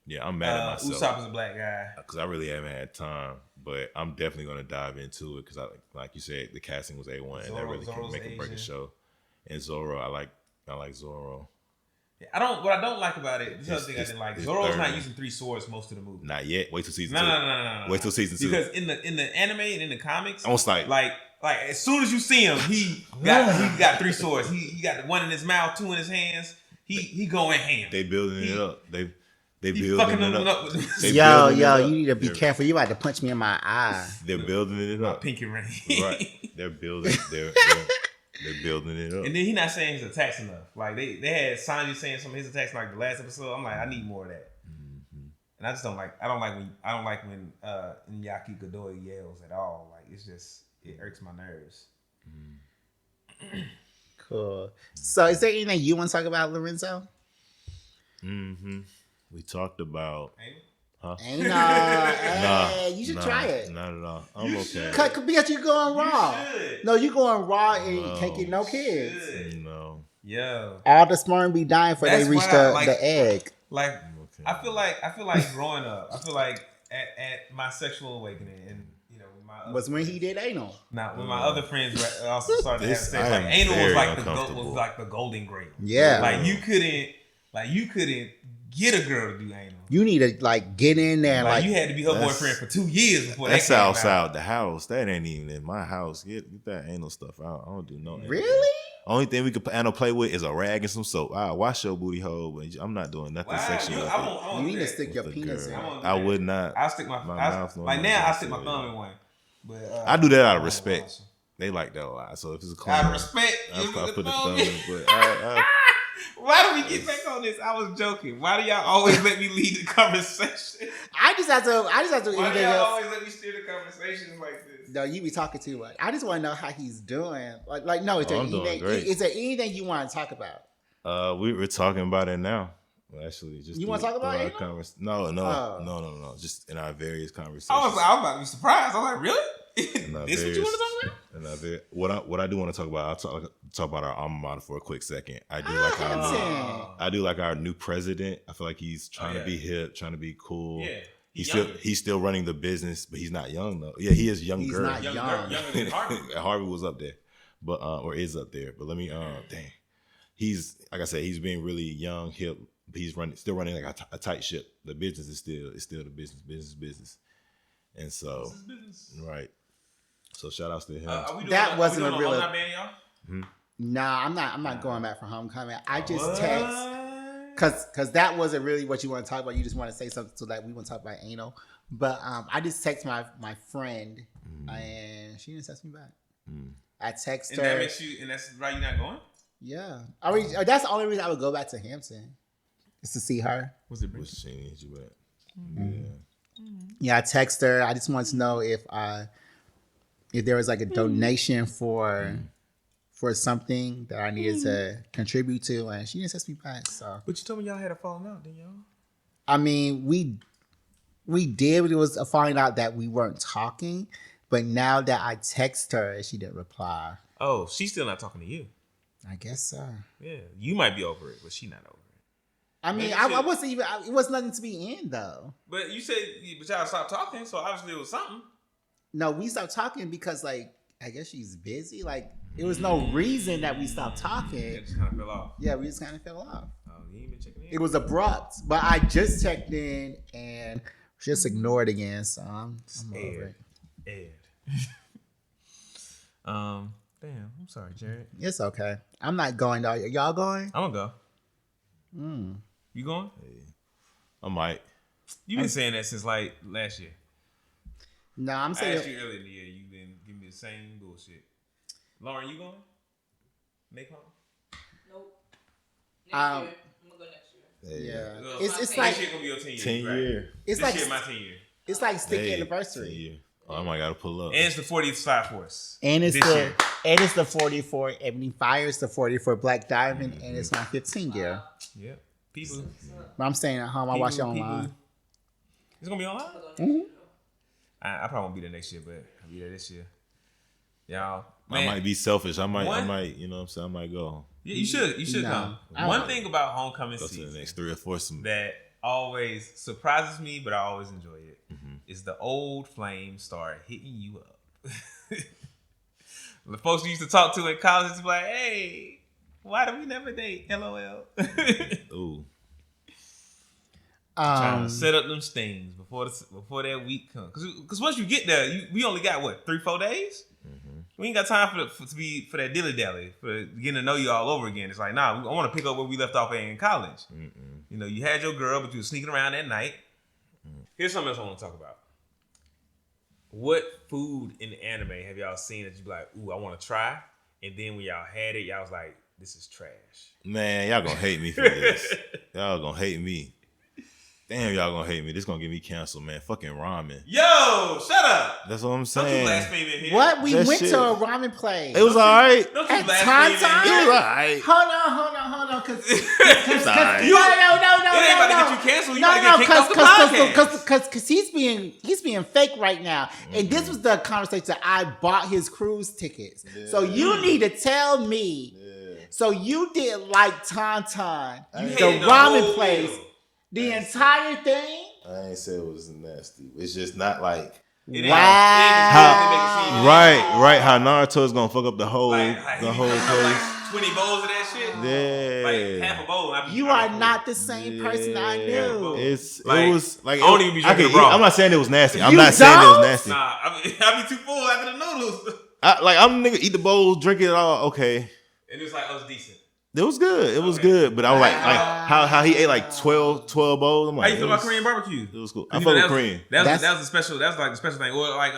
Yeah, I'm mad at myself Usopp is a black guy. because I really haven't had time, but I'm definitely gonna dive into it because like you said, the casting was A1 and that really can Zoro's make or break a Asian. show. And Zoro, I like Zoro. Yeah, what I don't like about it, this other thing I It's- didn't like. it's Zoro's not third. using 3 swords most of the movie. Not yet. Wait till season No, two. no. Wait till season 2. Because in the anime and in the comics, Almost like as soon as you see him, he got 3 swords. He got the one in his mouth, 2 in his hands. He going ham. they building it up. They He building fucking it them up. up with They yo, building it up. you need to be They're- careful. You about to punch me in my eye. They're building it my up. pinky ring. Right. They're building. They're building it up. And then he not saying his attacks enough. Like they had Sanji saying some of his attacks like the last episode. I'm like, I need more of that. And I just don't like. I don't like when Iñaki Godoy yells at all. Like it irks my nerves. Cool. So, is there anything you want to talk about, Lorenzo? We talked about. Ain't hey, you should Nah, try it. Not at all. I'm okay. Because you're going raw. should. No, you going raw and you No. can't get no kids. Should. No. Yo, All the sperm be dying before That's they reach why I like- the egg. like Okay. I feel like growing up. I feel like at my sexual awakening and with my other Was when he friends- did anal. Now, when my other friends also started to have This- sex, I like am anal was very like uncomfortable. was like the golden grail. Yeah. Like you couldn't get a girl to do anal. You need to like get in there, Like like you had to be her That's- boyfriend for 2 years before That's that came outside the house. That ain't even in my house. Get that anal stuff out. I don't do no anal. really. Only thing we could anal play with is a rag and some soap. I'll wash your booty hole, but I'm not doing nothing Wow, sexual. with it. I won't You do need to that. stick your With the penis girl. in. I won't do I that. would not. I'll stick my mouth like on now. my I stick my mouth, thumb yeah. in one. But I do that out of I respect. won't. They like that a lot. So if it's a clean, Out of respect, I you put the thumb thumb in. in. But I, Why do we get back on this? I was joking. Why do y'all always let me lead the conversation? I just have to. Why do anything y'all else. always let me steer the conversations like this? No, you be talking too much. I just want to know how he's doing. Like no, is there I'm doing anything? great. Is there anything you want to talk about? we're talking about it now. Well, actually, just You wanna talk about our anal? No. Just in our various conversations. I was about to be surprised. I was like, really? In our This what you want to talk about? And what I do want to talk about, I'll talk about our alma mater for a quick second. I do like our new president. I feel like he's trying to be hip, trying to be cool. Yeah. He's still running the business, but he's not young though. Yeah, he is younger. He's not Younger young. than Harvey. Harvey was up there, but or is up there. But let me dang. He's like I said, he's being really young, hip. He's still running like a tight ship. The business is still the business. And so right. So shout outs to him. Are we doing That wasn't a a real- alumni band, y'all? Nah, I'm not going back for homecoming. I just What? text because that wasn't really what you want to talk about. You just want to say something so that we want to talk about anal. But I just text my friend and she didn't text me back. I text And her. that makes you, and that's why you're not going? Yeah, I mean that's the only reason I would go back to Hampton is to see her. Was it Which she needs you at? Yeah, I text her. I just wanted to know if there was like a donation for something that I needed to contribute to, and she didn't text me back. So But you told me y'all had a falling out, didn't y'all? I mean, we did, but it was a falling out that we weren't talking. But now that I text her, she didn't reply. Oh, she's still not talking to you. I guess so. Yeah, you might be over it, but she not over it. I mean, Maybe I she- wasn't even. It was nothing to be in though. But you said, but y'all stopped talking, so obviously it was something. No, we stopped talking because like I guess she's busy. Like it was no reason that we stopped talking. It just kind of fell off. Yeah, we just kind of fell off. Oh, you ain't been checking in? It was abrupt, but I just checked in and just ignored again. So I'm over it. Damn, I'm sorry, Jared. It's okay. I'm not going though. Y'all going? I'm gonna go. You going? I might. You've been saying that since like last year. No, I'm I saying. asked you earlier in the year. You've been giving me the same bullshit. Lauren, you going? Make home? Nope. Um, Next year. I'm gonna go next year. Yeah. Well, It's this like shit gonna be your 10 year. 10 right? year. it's This like shit my 10 year. it's like sticky Hey, anniversary. 10 year. Oh, I might gotta pull up. And it's the 40th Side Force. And it's this year. the 44 Ebony Fire, it's the 44 Black Diamond, and it's my 15 year. Yeah. People. But I'm staying at home. I watch it online. It's gonna be online? Mm-hmm. I probably won't be there next year, but I'll be there this year. Y'all. I Man, might be selfish. I might, One- you know what I'm saying? I might go. yeah, you should. You should No. come. I One won't. thing about homecoming Go to the season next 3 or 4. that always surprises me, but I always enjoy it, Mm-hmm. is the old flames start hitting you up. The folks you used to talk to in college is like, hey, why do we never date? LOL. Ooh. Trying to set up them stings before that week comes. Because once you get there, we only got what, 3-4 days? Mm-hmm. We ain't got time for that dilly dally, for getting to know you all over again. It's like, nah, I want to pick up where we left off in college. Mm-mm. You know, you had your girl, but you were sneaking around at night. Here's something else I want to talk about. What food in anime have y'all seen that you be like, ooh, I want to try? And then when y'all had it, y'all was like, this is trash. Man, y'all gonna hate me for this. Y'all gonna hate me. Damn, y'all gonna hate me. This gonna get me canceled, man. Fucking ramen. Yo, shut up. That's what I'm Don't you saying. blaspheme in here. What? We That went shit- to a ramen place. It was alright. Don't you At blaspheme in Tauntaun? here. It was alright. Hold on, cause It's alright. no, It ain't about to get you canceled. You about to get kicked off the podcast. cause he's being fake right now. And this was the conversation that I bought his cruise tickets. So you need to tell me. Yeah. So you did like Tauntaun, You the hated ramen whole place, meal. the entire thing. I ain't say it was nasty. It's just not like It ain't- Wow. it ain't just make it seem- right. How Naruto is gonna fuck up the whole Like, the whole place. like 20 bowls of that shit. Yeah. Like half a bowl. You are not the same person I knew. It Like, was like I don't even be I could drinking eat. raw. I'm not saying it was nasty. I'm You not saying it was don't? nasty. Nah, I be too full after the noodles. I'm nigga eat the bowl, drink it all. Okay, And it's like, oh, it's decent. it was good. It was Okay. good. But I was like how he ate like 12 bowls. I'm How like, you feel about Korean barbecue? It was cool. You I know, fuck with that was- Korean. That was That's- a special. That's like a special thing, or like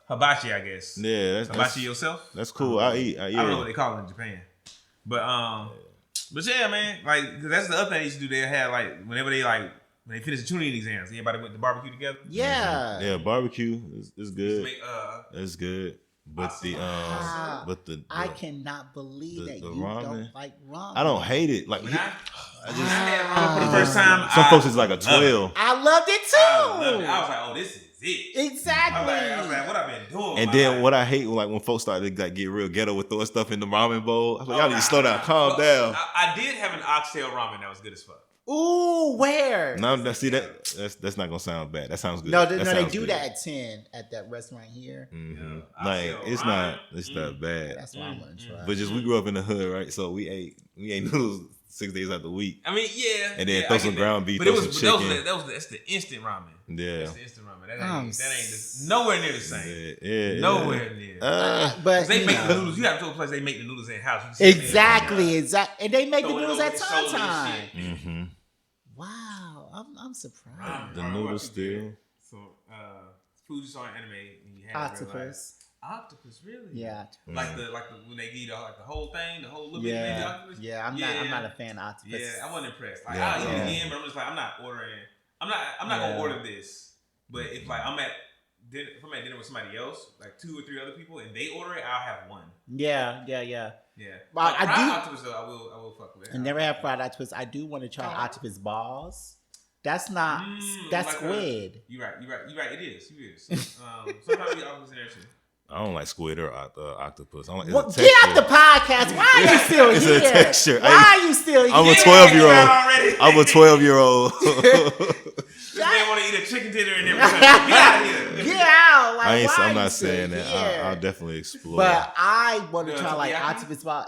hibachi, I guess. Yeah, Hibachi yourself. that's cool. I eat. I don't know what they call it in Japan, but yeah, man. Like 'cause that's the other thing they used to do. They had like whenever they when they finished the tuning exams, everybody went to barbecue together. Yeah. Yeah, barbecue is good. Make, It's good. But Wow. the I cannot believe the that you ramen? don't like ramen. I don't hate it. Like when I had ramen for the first time, some I folks is like a loved it. 12. I loved it I loved it. too. I was like, oh, this is it. Exactly. I was like, what I've been doing. with And my then life. what I hate when folks started to like get real ghetto with throwing stuff in the ramen bowl. I was like, y'all need nah, to slow down, nah. calm Well, down. I did have an oxtail ramen that was good as fuck. Ooh, where? No, see that's not gonna sound bad. That sounds good. No, they sounds do good. that at 10 at that restaurant here. Mhm. Yeah. Like Oxtail it's ramen. not bad. That's what I want to try. But just we grew up in the hood, right? So we ate noodles 6 days out the week. I mean, yeah. And then yeah, throw I some get ground that. beef, But throw it was some chicken. that's the instant ramen. Yeah. That's the instant ramen. That I'm ain't just nowhere near the same. Yeah. Nowhere near. But They you make the know. noodles. You have to go to a place they make the noodles in house. You can sit there Exactly. And they make the throwing it noodles over at your shoulders and Tauntaun. shit. Mm-hmm. Wow, I'm surprised. The noodles still. So, food you saw in anime and you had in real life. Octopus. Octopus, really? Yeah. Like the when they give you the whole thing, the whole little bit of Yeah. octopus. Yeah. I'm not a fan of octopus. Yeah, I wasn't impressed. Like Yeah. I'll eat Yeah. it again, but I'm just like I'm not ordering. I'm not gonna order this. But if like I'm at dinner, if I'm at dinner with somebody else, like 2 or 3 other people, and they order it, I'll have one. Yeah. Yeah. But Like, I fried do- octopus though. I will fuck with it. I never had fried octopus. I do want to try octopus balls. That's not. That's like squid. You're right. It is. Sometimes you octopus in there too. I don't like squid or octopus. I don't like, Well, it's a get out the texture. podcast. Why are you still It's here? a texture. Why are you still here? I'm a Yeah, 12-year-old. already. I'm a 12-year-old. This man want to eat a chicken tender and everything. Get out of here. Get out. Like, why are I'm you not still saying that. here? I'll definitely explore. But I want to Yeah, try like teriyaki? octopus ball.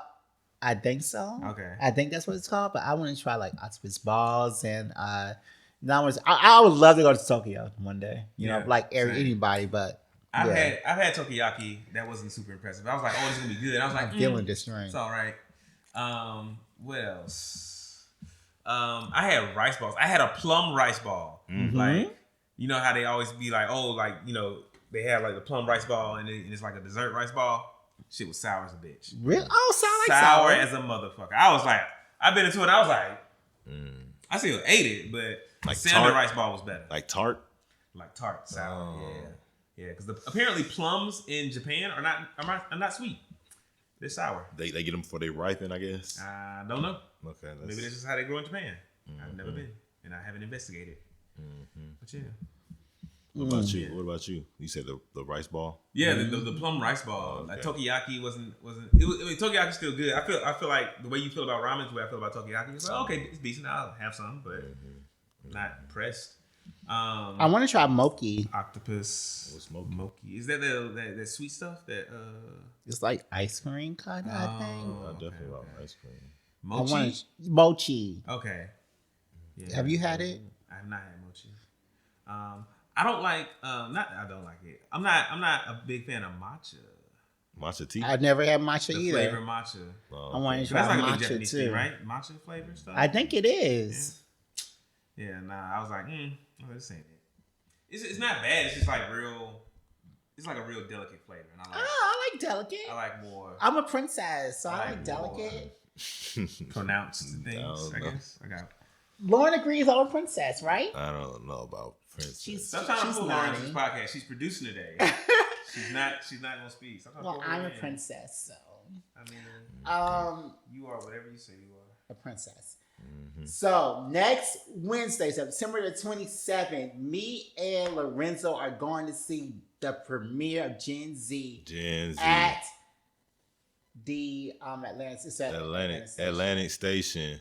I think so. Okay. I think that's what it's called. But I want to try like octopus balls and I would love to go to Tokyo one day. You know, Yeah, like same. anybody, but I've yeah. had takoyaki that wasn't super impressive. I was like, oh, this is gonna be good. And I was like, I'm feeling this drink. it's all right. What else? I had rice balls. I had a plum rice ball. Mhm. Like, you know how they always be like, oh, like, you know, they have like the plum rice ball and it's like a dessert rice ball. Shit was sour as a bitch. Really? Oh, sour like Sour sour. as a motherfucker. I was like, I've been into it. I was like, I still ate it, but Like cinnamon tart? rice ball was better. Like tart. Like tart sour, Oh. yeah. Because apparently plums in Japan are not sweet. They're sour. They get them before they ripen, I guess. I don't know. Okay. Maybe that's just how they grow in Japan. I've never been, and I haven't investigated. But yeah. What about you? What about you? You said the rice ball. Yeah, the plum rice ball. Like Okay. Tokiyaki wasn't. Tokiyaki's still good. I feel like the way you feel about ramen is the way I feel about Tokiyaki. It's like, okay, it's decent. I'll have some, but not pressed. I want to try mochi. Octopus. What's mochi? Mochi. Is that that sweet stuff that It's like ice cream kind of. I think. I definitely like ice cream. mochi? I want mochi. Okay. Yeah. Have you had it? I have not had mochi. I don't like. I don't like it. I'm not a big fan of matcha. Matcha tea. I've never had matcha The either. flavor matcha. Oh, I want to So try that's like a big matcha Japanese too. thing, right? Matcha flavor stuff. I think it is. Yeah, nah. I was like, this ain't it. It's not bad. It's just like real. It's like a real delicate flavor, and I like delicate. I like more I'm a princess, so I like more delicate. pronounced things. don't I know. guess I got. Lauren agrees I'm a princess, right? I don't know about princess. Stop trying to She's pull Lauren into naughty. this podcast. She's producing today. she's not gonna speak. Stop trying to Well, pull her I'm a in. princess, so I mean, you are whatever you say you are. a princess. So next Wednesday, September the 27th, me and Lorenzo are going to see the premiere of Gen Z Gen Z. at the Atlantic. It's at Atlantic Station.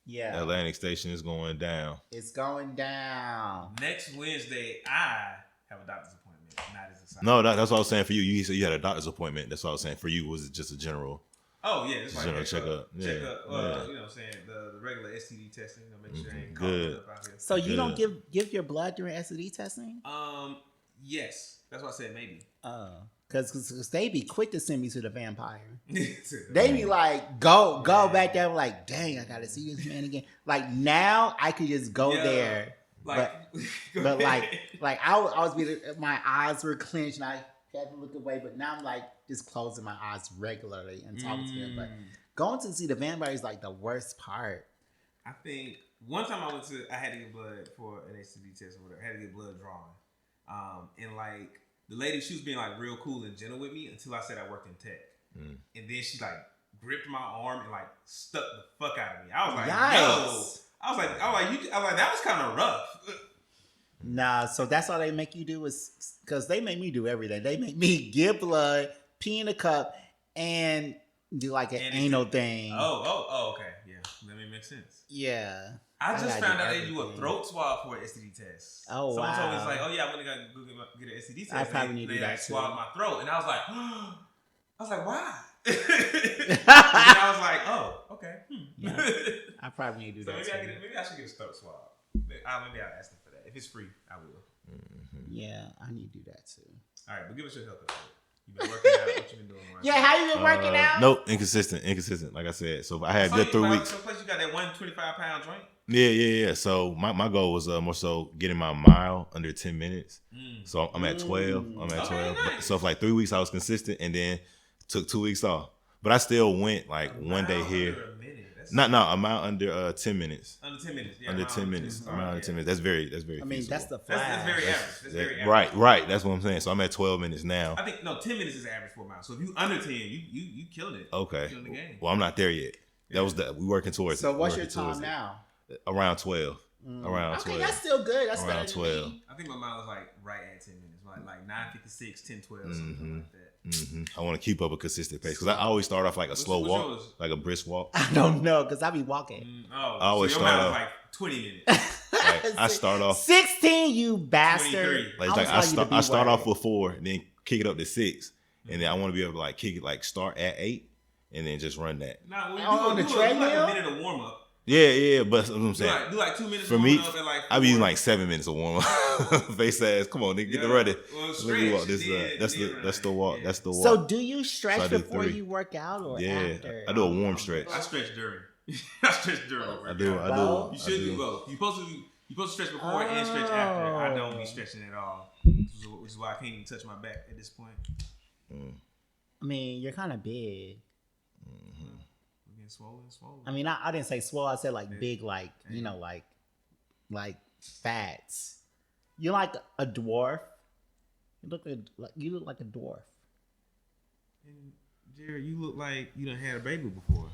Yeah, Atlantic Station is going down. it's going down. Next Wednesday, I have a doctor's appointment. Not as excited. No, that's what I was saying for you. You said you had a doctor's appointment. That's what I was saying for you. Was it just a general? Oh yeah, it's like General checkup. Yeah. You know Yeah. what I'm saying? The regular STD testing, make sure I ain't Good. coughing up out here. So you don't Good. give your blood during STD testing? Yes. That's why I said maybe. Because they be quick to send me to the vampire. They They be like, go back there. Like, dang, I gotta see this man again. Like now, I could just go there, Like, but like I would always be, my eyes were clenched and I had to look away. But now I'm like just closing my eyes regularly and talking to him. But going to see the vampire is like the worst part. I think one time I had to get blood for an STD test or whatever. I had to get blood drawn. And like the lady, she was being like real cool and gentle with me until I said I worked in tech. And then she like gripped my arm and like stuck the fuck out of me. I was like, Yikes. yo. I was like, that was kind of rough. Nah, so that's all they make you do is because they make me do everything. They make me give blood, pee in a cup, and do like an anal thing. Oh, okay. Yeah. That may make sense. Yeah. I just gotta found do out they do a everything. throat swab for an STD test. Oh, Someone told me, wow. it's like, oh yeah, I went to go get an STD test. I probably need to They do that like too. swabbed my throat, and I was like, why? and then I was like, oh, okay. Yeah. I probably need to do So that. maybe I should get a throat swab. Maybe I'll ask them for that. If it's free, I will. Yeah, I need to do that too. All right, but give us your health update. You been working out? What you been doing? Right Yeah, now? how you been working out? Nope, inconsistent. Like I said, so I had So good you 3 found weeks. some place you got that 125-pound joint? Yeah. So my goal was more so getting my mile under 10 minutes. So I'm at 12. I'm at Okay, 12. nice. So for like 3 weeks I was consistent, and then took 2 weeks off. But I still went like one day here. Under a minute. That's I'm out under 10 minutes. under 10 minutes. Yeah, Under I'm 10 minutes. I'm out under 10 minutes. That's very I mean, feasible. that's the That's flash. very average. That's very average. Right. That's what I'm saying. So I'm at 12 minutes now. I think 10 minutes is the average for a mile. So if you under 10, you killed it. Okay. You killed the game. Well, I'm not there yet. That was we working towards So it. what's Working your time towards it. now? Around 12. Around Okay, 12. that's still good. That's Around better than 12. me. I think my mile is like right at 10 minutes. Like 9:56, 10:12, something like that. I want to keep up a consistent pace because I always start off like a slow what's walk, yours? like a brisk walk. I don't know because I be walking. Oh, I always so your start mile is off- like 20 minutes. Like, I start off 16, you bastard. 23. like, I was I like you to be start off worried. with 4, then kick it up to 6, and then I want to be able to like kick it like start at 8, and then just run that. Nah, well, On the do like treadmill? a minute of warm up. Yeah, but that's what I'm saying. Do like 2 minutes For of me, warm up and like I be using 4. like 7 minutes of warm up. Face ass, come on, nigga, get the ready. Well, Let me walk stretch, this. then That's the walk. run. That's the walk. So do you stretch So I do before 3. you work out or Yeah, after? I do a warm stretch. I stretch during. I stretch during. the I do. workout. You should I do both. You supposed to stretch before and stretch after. I don't be stretching at all, which is why I can't even touch my back at this point. I mean, you're kind of big. We're swollen. I mean, I didn't say swole. I said like big, like you know, like fats. You're like a dwarf. You look like a dwarf. And Jared, you look like you done had a baby before.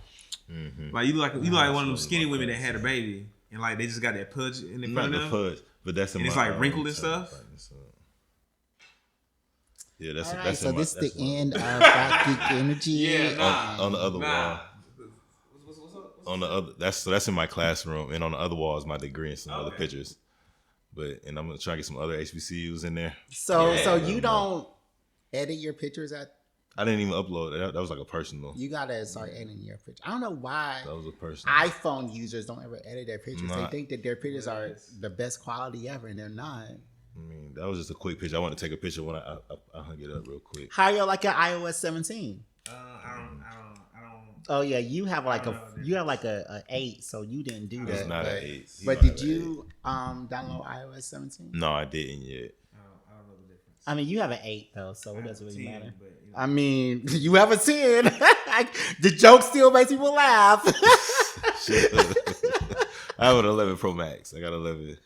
Mm-hmm. Like you look like one of them skinny women that had a baby, and like they just got that pudge in the front of them. Pudge, but that's in and my, it's like wrinkled and stuff. Yeah, that's All right, that's so in this my, is the end of Black Geek Energy. Yeah, on the other wall. What's up? On the other, that's in my classroom, and on the other wall is my degree and some other pictures. And I'm gonna try to get some other HBCUs in there. So you don't edit your pictures I didn't even upload it. That was like a personal. You gotta start editing your picture. I don't know why That was a personal. iPhone users don't ever edit their pictures. Nah. They think that their pictures are the best quality ever, and they're not. I mean, that was just a quick picture. I wanted to take a picture when I hung it up real quick. How you like an iOS 17? I don't. Oh yeah, you have like a 8, so you didn't do that. It's not an 8. But did you download iOS 17? No, I didn't yet. I don't know the difference. I mean, you have an 8 though, so it doesn't really 10, matter. But, I mean, you have a 10. The joke still makes people laugh. I have an 11 Pro Max. I got 11,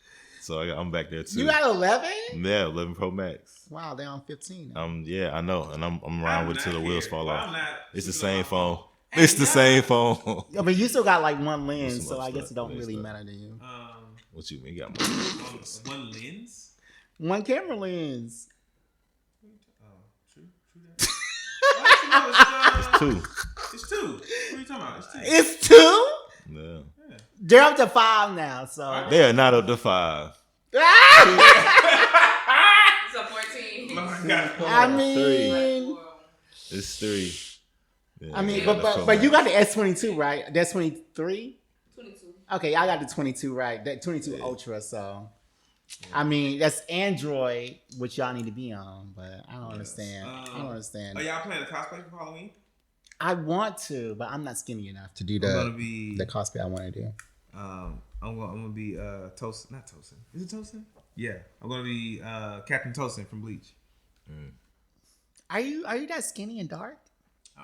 so I'm back there too. You got 11? Yeah, 11 Pro Max. Wow, they're on 15 now. Yeah, I know, and I'm around with it till the wheels fall off. I'm not It's the same phone. It's the same phone. I mean, you still got like one lens, Some so other I guess stuff. it don't Other really stuff. matter to you. What you mean? You got more. One lens. One camera lens. True that. It's 2. It's 2. What are you talking about? It's 2. It's 2? Yeah. They're up to 5 now, so. They are not up to 5. It's a 14. I mean, It's 3. Yeah, I mean, yeah, the Pro but you Max. got the S22, right? That's 23? 22. Okay, I got the 22, right? That 22 Ultra, so. I mean, that's Android, which y'all need to be on, but I don't understand. I don't understand. Are y'all playing the cosplay for Halloween? I want to, but I'm not skinny enough to do I'm gonna be. the cosplay I want to do. I'm gonna be Tosin. Not Tosin. Is it Tosin? Yeah, I'm gonna be Captain Tosin from Bleach. Are you that skinny and dark? Uh,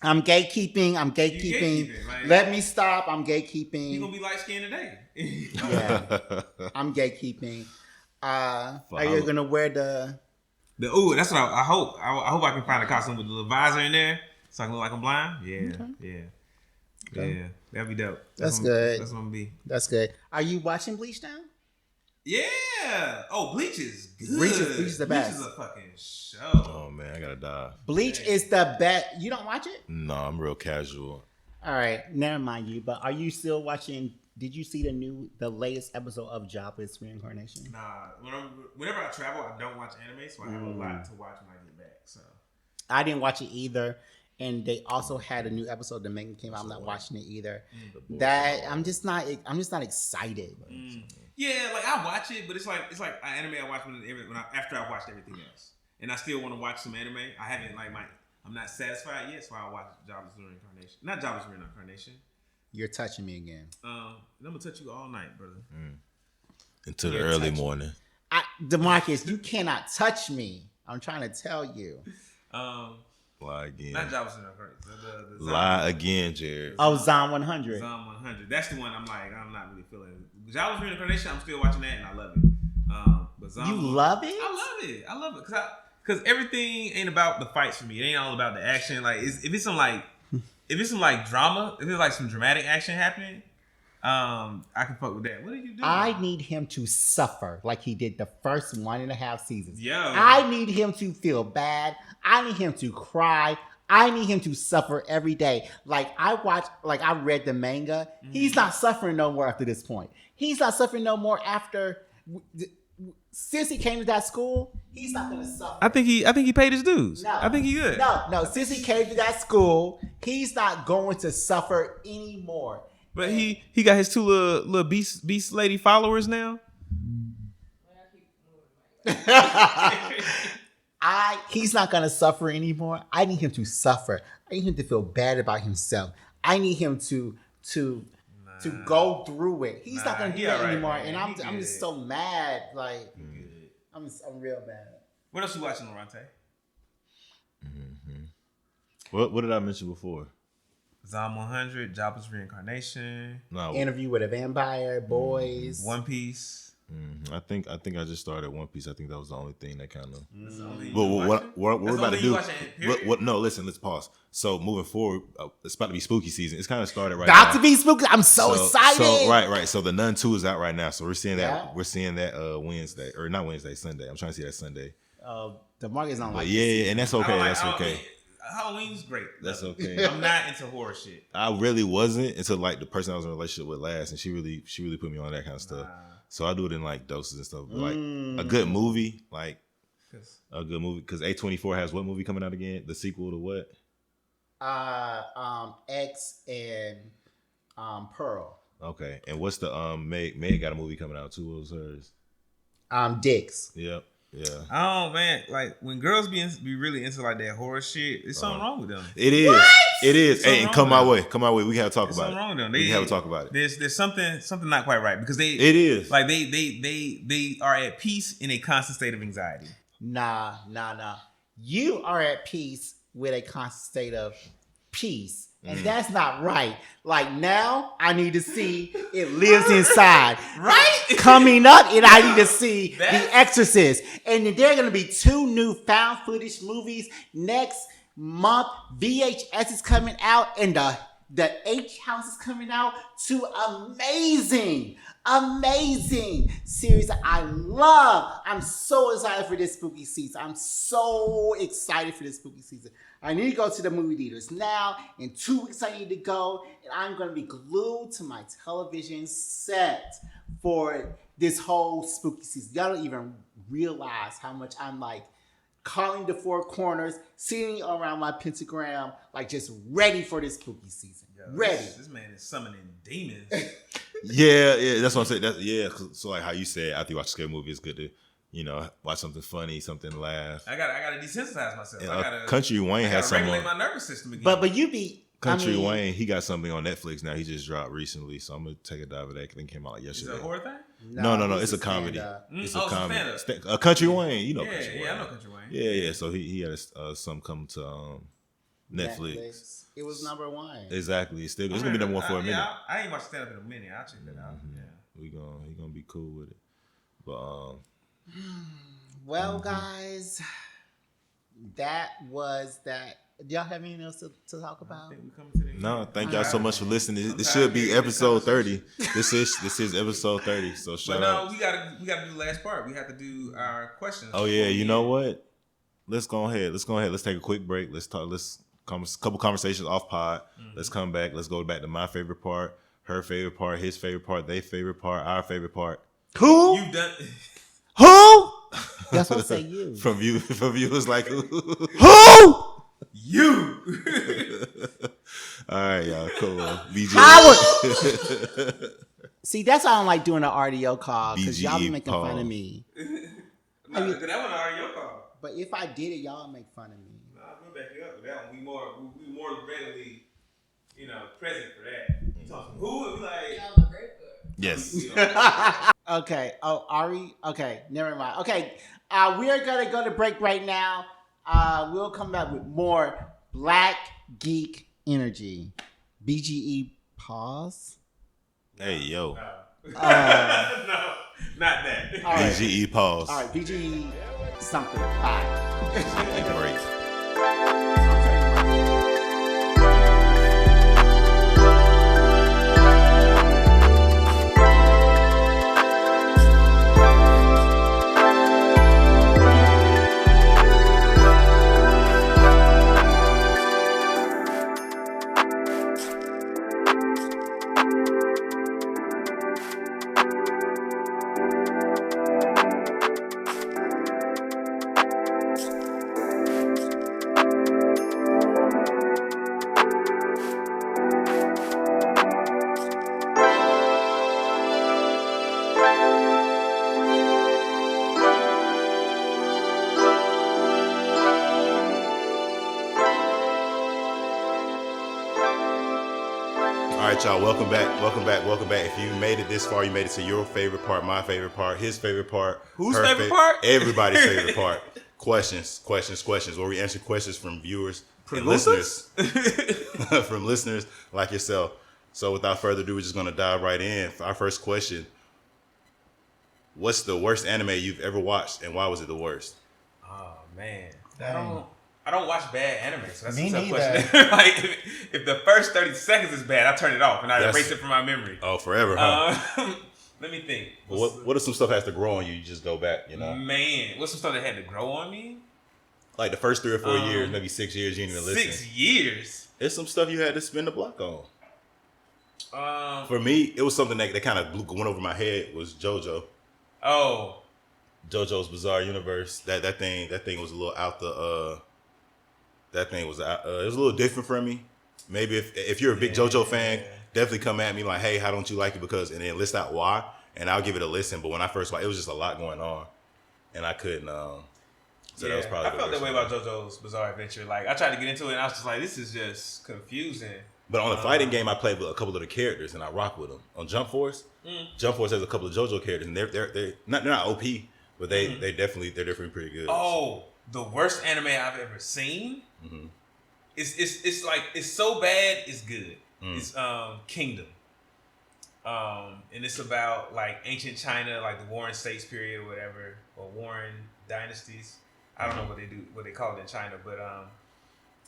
I'm gatekeeping. gatekeeping, like- Let me stop. I'm You gatekeeping. gonna be light skinned today? Yeah, I'm gatekeeping. Are you gonna wear the? That's what I hope. I hope I can find a costume with the little visor in there, so I can look like I'm blind. Yeah. That'd be dope. That's what good. That's what I'm gonna be. That's good. Are you watching Bleach now? Yeah. Oh, Bleach is good. Bleach is the best. Bleach is a fucking show. Oh man, I gotta die. Bleach is the best. You don't watch it? No, I'm real casual. All right, never mind you. But are you still watching? Did you see the latest episode of Jobless Reincarnation? Nah, whenever I travel, I don't watch anime, so I have a lot to watch when I get back. So I didn't watch it either. And they also had a new episode that Megan came out. I'm not watching it either. That I'm just not excited. yeah, like I watch it, but it's like an anime I watch after I've watched everything else, and I still want to watch some anime. I haven't I'm not satisfied yet, so I watch Jobless Reincarnation. Not Jobless Reincarnation. You're touching me again. I'm gonna touch you all night, brother. Until the early morning. DeMarcus, you cannot touch me. I'm trying to tell you. Lie again. Not Jobless Reincarnation. The Lie again, Jared. Oh, Zom 100. Zom 100. That's the one I'm not really feeling. Jobless Reincarnation, I'm still watching that and I love it. But Zom, You love it? I love it because everything ain't about the fights for me. It ain't all about the action. Like if it's some drama, if it's like some dramatic action happening, I can fuck with that. What did you do? I need him to suffer like he did the first 1.5 seasons. Yo. I need him to feel bad. I need him to cry. I need him to suffer every day. I read the manga. He's not suffering no more after this point. He's not suffering no more after. Since he came to that school, he's not gonna suffer. I think he paid his dues. No. I think he good. No. Since he came to that school, he's not going to suffer anymore. But he got his 2 little beast lady followers now. He's not gonna suffer anymore. I need him to suffer. I need him to feel bad about himself. I need him to go through it. He's not gonna do that anymore. Man. And I'm just so mad. Like I'm real mad. What else you watching, Loronta? What did I mention before? Zom 100, Jobless Reincarnation, No, Interview with a Vampire, Boys. One Piece. I think I just started One Piece. I think that was the only thing that kind of. That's the only you But watching? what we're That's about the to only do? you watching, But no, listen. Let's pause. So moving forward, it's about to be spooky season. It's kind of started right About now. to be spooky. I'm so excited. So right. So the Nun 2 is out right now. So we're seeing that. Yeah. We're seeing that Wednesday or not Wednesday, Sunday. I'm trying to see that Sunday. The market's on But like yeah, and that's okay. That's okay. Halloween's great. That's okay. I'm not into horror shit. I really wasn't until like the person I was in a relationship with last, and she really put me on that kind of stuff. So I do it in like doses and stuff. But like a good movie, like a good movie, because A24 has what movie coming out again? The sequel to what? X and Pearl. Okay, and what's the Meg got a movie coming out too? What was hers? Dicks. Yep. Yeah. Oh man, like when girls be really into like that horror shit, there's something wrong with them. It is. What? It is. Something Hey, wrong come with my them. way. Come my way. We gotta talk There's about something it. wrong with them. We have to talk about it. There's something not quite right because It is. like they are at peace in a constant state of anxiety. Nah. You are at peace with a constant state of peace. And that's not right. Like now, I need to see it lives inside. Right? Coming up, and I need to see That's- The Exorcist. And then there are going to be 2 new found footage movies next month. VHS is coming out, and the H House is coming out. 2 amazing series that I love. I'm so excited for this spooky season. I need to go to the movie theaters now. In 2 weeks, I need to go. And I'm going to be glued to my television set for this whole spooky season. Y'all don't even realize how much I'm like calling the 4 corners, sitting around my pentagram, like just ready for this spooky season. Yo, Ready. This man is summoning demons. Yeah, that's what I'm saying. So like how you said, after you watch a scary movie, it's good to, watch something funny, something to laugh. I gotta desensitize myself. And, I gotta Country Wayne has something regulate on. my nervous system again. But you be Country Wayne, he got something on Netflix now. He just dropped recently, so I'm gonna take a dive at that. I think it came out like is it yesterday. a horror thing? No, he's it's a comedy. stand-up. It's Oh, a it's a comedy. stand-up. Country Wayne, Yeah, Country Wayne. I know Country Wayne. Yeah. So he had something come to Netflix. It was number 1. Exactly. It's gonna be number 1 for a minute. Yeah, I ain't watched stand up in a minute. I'll check that out. Mhm. Yeah. He gonna be cool with it. But Well, guys, that was that. Do y'all have anything else to talk I about? think we coming to the end. no, thank y'all so much for listening. This should be episode 30. This is episode 30. So But shout no, out. we gotta do the last part. We have to do our questions. Oh yeah, you know what? Let's go ahead. Let's take a quick break. Let's talk. Couple conversations off pod. Let's come back. Let's go back to my favorite part, her favorite part, his favorite part, their favorite part, our favorite part. Who? You've done. Who? That's what I say. You. From viewers like who? Who? You. All right, y'all. Cool. BG. See, that's why I don't like doing the RDO call because y'all be BGE making fun of pause. me. No, that one already your call. But if I did it, y'all make fun of me. No, we'll back you up with that one. We more readily, present for that. You talking who? And we like. Y'all look great, but Yes. we don't- Okay. Oh, Ari. Okay. Never mind. Okay. We are gonna go to break right now. We'll come back with more Black Geek Energy. BGE pause. Hey yo. No, not that. All right. BGE pause. All right. BGE something. Bye. Break. All right, y'all. Welcome back. If you made it this far, you made it to your favorite part, my favorite part, his favorite part. Whose her favorite part? Everybody's favorite part. Questions. Where we answer questions from viewers. and listeners, from listeners like yourself. So without further ado, we're just gonna dive right in. For our first question: what's the worst anime you've ever watched, and why was it the worst? Oh man, Dang. I don't watch bad anime, so that's Me a tough neither. question. Like if the first 30 seconds is bad, I turn it off and I That's- erase it from my memory. Oh, forever, huh? Let me think. What if some stuff has to grow on you? You just go back, you know? Man, what's some stuff that had to grow on me? Like the first 3 or 4 years, maybe 6 years, you didn't even listen. 6 years. It's some stuff you had to spend the block on. Um, For me, it was something that kind of went over my head. Was JoJo. oh, JoJo's Bizarre Universe. That thing was a little out the. That thing was it was a little different for me. Maybe if you're a big JoJo fan, definitely come at me like, hey, how don't you like it? Because and then list out why, and I'll give it a listen. But when I first watched, it was just a lot going on, and I couldn't. So that was probably. I felt that way about JoJo's Bizarre Adventure. Like I tried to get into it, and I was just like, this is just confusing. But on the fighting game, I played with a couple of the characters, and I rock with them. On Jump Force, Jump Force has a couple of JoJo characters, and they're not OP, but they're definitely pretty good. Oh, the worst anime I've ever seen. Mm-hmm. It's like it's so bad it's good. It's Kingdom. And it's about like ancient China, like the Warren States period or whatever, or Warren dynasties. I don't know what they call it in China, but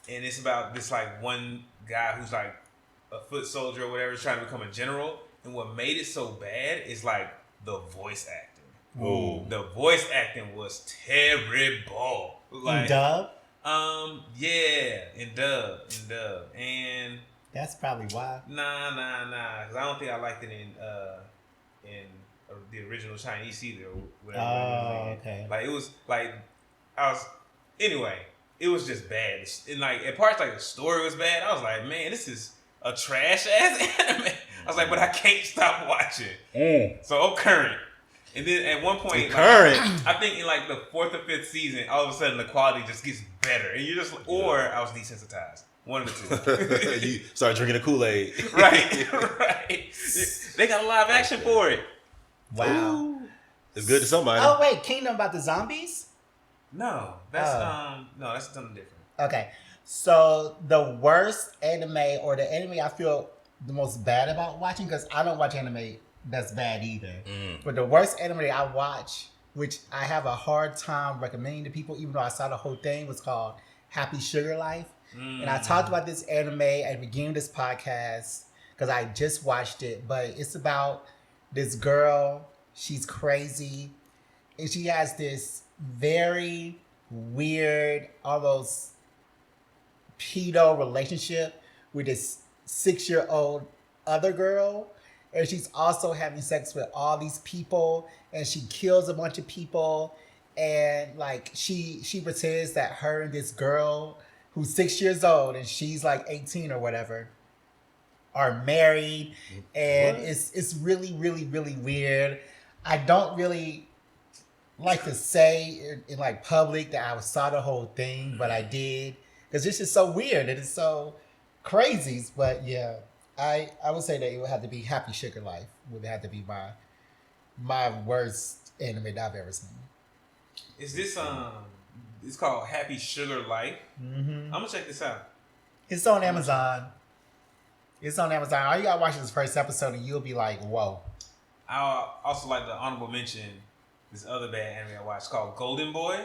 and it's about this like one guy who's like a foot soldier or whatever, is trying to become a general. And what made it so bad is like the voice acting. Ooh. The voice acting was terrible. Like Dub? Yeah, in dub, and That's probably why. nah, because I don't think I liked it in the original Chinese either. Or whatever Okay. Like it was like anyway. It was just bad, and like at parts like the story was bad. I was like, man, this is a trash ass anime. I was like, but I can't stop watching. So I'm current. And then at one point, Current. I think in like the 4th or 5th season, all of a sudden the quality just gets better, and you're just, or I was desensitized. One of the two. You start drinking the Kool-Aid. right. They got a live action for it. Wow. Ooh. It's good to somebody. Oh wait, Kingdom about the zombies? No, that's something different. Okay. So the worst anime or the anime I feel the most bad about watching, because I don't watch anime that's bad either. But the worst anime I watch, which I have a hard time recommending to people, even though I saw the whole thing, was called Happy Sugar Life. And I talked about this anime at the beginning of this podcast because I just watched it. But it's about this girl. She's crazy. And she has this very weird, almost pedo relationship with this 6-year-old other girl. And she's also having sex with all these people, and she kills a bunch of people. And like she pretends that her and this girl who's 6 years old and she's like 18 or whatever are married. And it's really, really, really weird. I don't really like to say in like public that I saw the whole thing, but I did, because it's just so weird and it's so crazy. But yeah, I would say that it would have to be Happy Sugar Life. Would have to be my worst anime that I've ever seen. Is this it's called Happy Sugar Life? I'm gonna check this out. It's on Amazon. All you gotta watch is this first episode and you'll be like, whoa. I also like to honorable mention this other bad anime I watched called Golden Boy.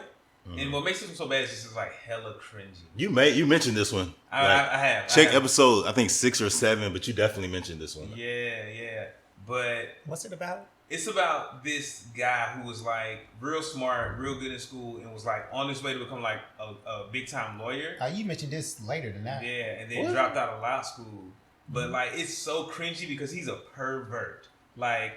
And what makes it so bad is just like hella cringy. You mentioned this one. I have. Check episode, I think 6 or 7, but you definitely mentioned this one. Yeah. But What's it about? it's about this guy who was like real smart, real good in school, and was like on his way to become like a big time lawyer. You mentioned this later than that. Yeah, and then dropped out of law school. But like it's so cringy because he's a pervert. Like,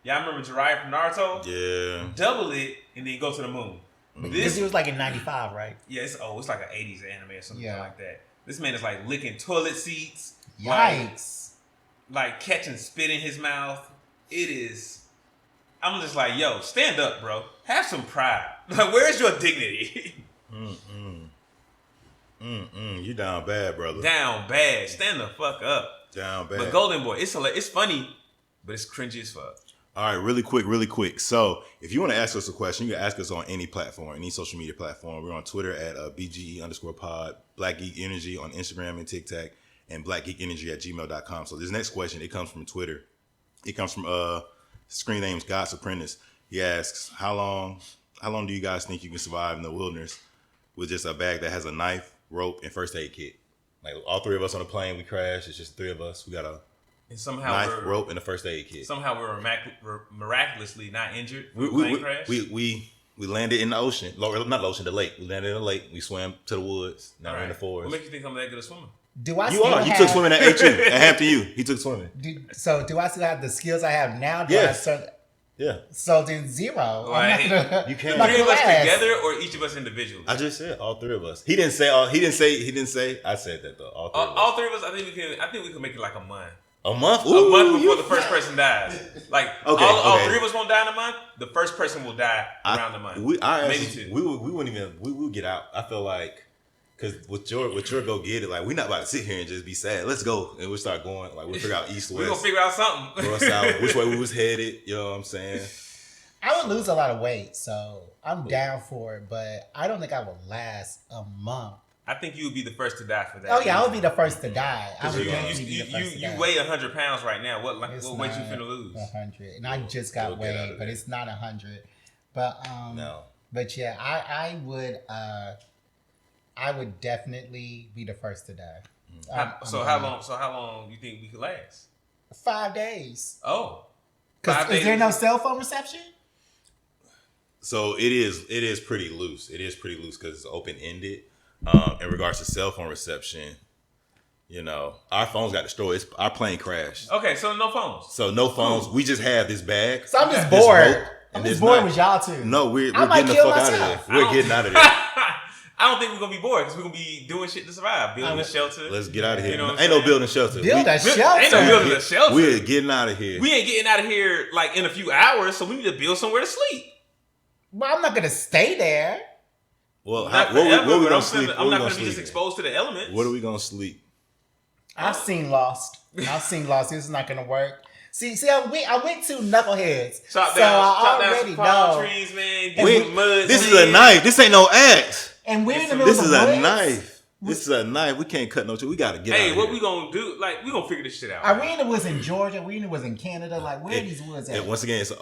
y'all remember Jiraiya from Naruto? Yeah. Double it and then go to the moon. Because it was like in 95, right? Yeah, it's like an 80s anime or something Yeah. like that. This man is like licking toilet seats. Yikes. Like catching spit in his mouth. It is. I'm just like, yo, stand up, bro. Have some pride. Like, where's your dignity? You down bad, brother. Down bad. Stand the fuck up. Down bad. But Golden Boy, it's funny, but it's cringy as fuck. All right, really quick. So if you want to ask us a question, you can ask us on any platform, any social media platform. We're on Twitter at BGE_pod, Black Geek Energy on Instagram and TikTok, and blackgeekenergy@gmail.com. So this next question, it comes from Twitter. It comes from screen name's God's Apprentice. He asks, how long do you guys think you can survive in the wilderness with just a bag that has a knife, rope, and first aid kit? Like all three of us on a plane, we crash. It's just three of us. We got a knife, rope, and a first aid kit. Somehow we're miraculously not injured. We landed in the ocean. Not the ocean, the lake. We landed in the lake. We swam to the woods. Now we're in the forest. What makes you think I'm that good at swimming? You took swimming at HU. At Hampton U. He took swimming. Do I still have the skills I have now? Yes. Yeah. So then zero. Like, you can't. Three of us together or each of us individually? I just said all three of us. He didn't say. I said that though. All three of us. I think we can make it like a month. A month? Ooh, a month before the first person dies. Like all okay. three of us won't die in a month. The first person will die around the month. Maybe two. We wouldn't even. We would get out. I feel like. Because with your go get it, like we're not about to sit here and just be sad. Let's go, and we'll start going. Like we'll figure out east, west. We're gonna figure out something. North, south, which way we was headed. You know what I'm saying? I would lose a lot of weight, so I'm down for it. But I don't think I would last a month. I think you would be the first to die for that. Oh yeah, I would be the first to die. I would definitely you, be the first to die. you weigh 100 pounds right now. What weight you finna lose? 100, and I just got weighed, but it's not 100. But no. But yeah, I would definitely be the first to die. How long do you think we could last? 5 days. Oh. Is there no cell phone reception? So it is pretty loose. It is pretty loose because it's open ended. In regards to cell phone reception, you know, our phones got destroyed. Our plane crashed. Okay, so no phones. So no phones. We just have this bag. So I'm just bored. I'm just bored with y'all too. No, we're getting the fuck out of there. We're getting out of there. I don't think we're gonna be bored because we're gonna be doing shit to survive. Building a shelter. Let's get out of here. You know ain't no building a shelter. Ain't no building a shelter. We're getting out of here. We ain't getting out of here like in a few hours, so we need to build somewhere to sleep. Well, I'm not gonna stay there. Well, what we gonna sleep? I'm not gonna be just exposed to the elements. What are we gonna sleep? I've seen Lost. This is not gonna work. See, I went to Knuckleheads. Chop so down I already palm know. trees, man. Mud. This is a knife. This ain't no axe. And we're in the middle of the woods. This is a knife. We can't cut no tree. We gotta get out of here. What we gonna do? Like, we gonna figure this shit out. Are we in the woods in Georgia? We in the woods in Canada? Like, where are these woods at? Once again, Stay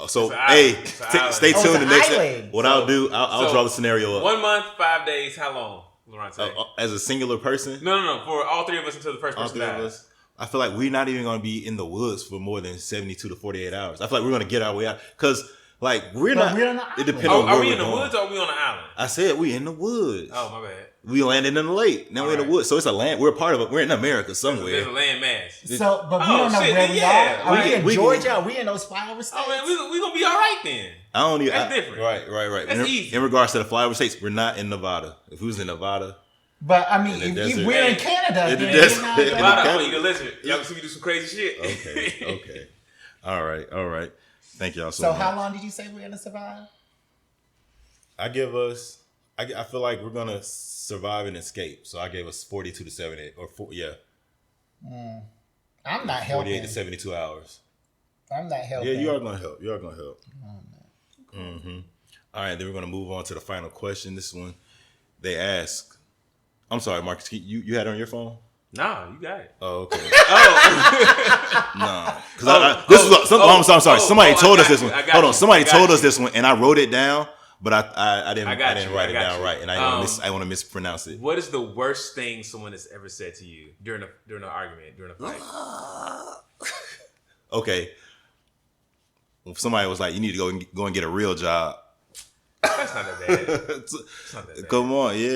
tuned to next island. What I'll do, I'll draw the scenario up. 1 month, 5 days. How long, Loronta? As a singular person? No. For all three of us until the first person dies. I feel like we're not even going to be in the woods for more than 72 to 48 hours. I feel like we're going to get our way out because, like, we're not. It depends on where are we in the woods or are we on the island? I said we in the woods. Oh, my bad. We landed in the lake. Now we're in the woods, so it's a land. We're a part of it. We're in America somewhere. There's a land mass. So, but we don't know where we are. Are we in Georgia? Are we in those flyover states? Oh man, we gonna be all right then. That's different. Right. That's easy. In regards to the flyover states, we're not in Nevada. If we was in Nevada. But I mean, if we're in Canada, Nevada, eat a lizard. Y'all can see me do some crazy shit. Okay. All right. Thank y'all so much. So how long did you say we're gonna survive? I feel like we're gonna survive and escape. So I gave us 42 to 78 or I'm not helping. 48 to 72 hours. I'm not helping. Yeah, you are gonna help. Mm-hmm. All right, then we're gonna move on to the final question. This one, they ask. I'm sorry, Marcus. You had it on your phone? No, you got it. Oh, okay. No, because I'm sorry. Somebody told us this one. Hold on. Somebody told us this one, and I wrote it down, but I didn't write it down right, and I want to mispronounce it. What is the worst thing someone has ever said to you during an argument, during a fight? Okay. If somebody was like, "You need to go and get a real job." That's not that bad. Come on, yeah,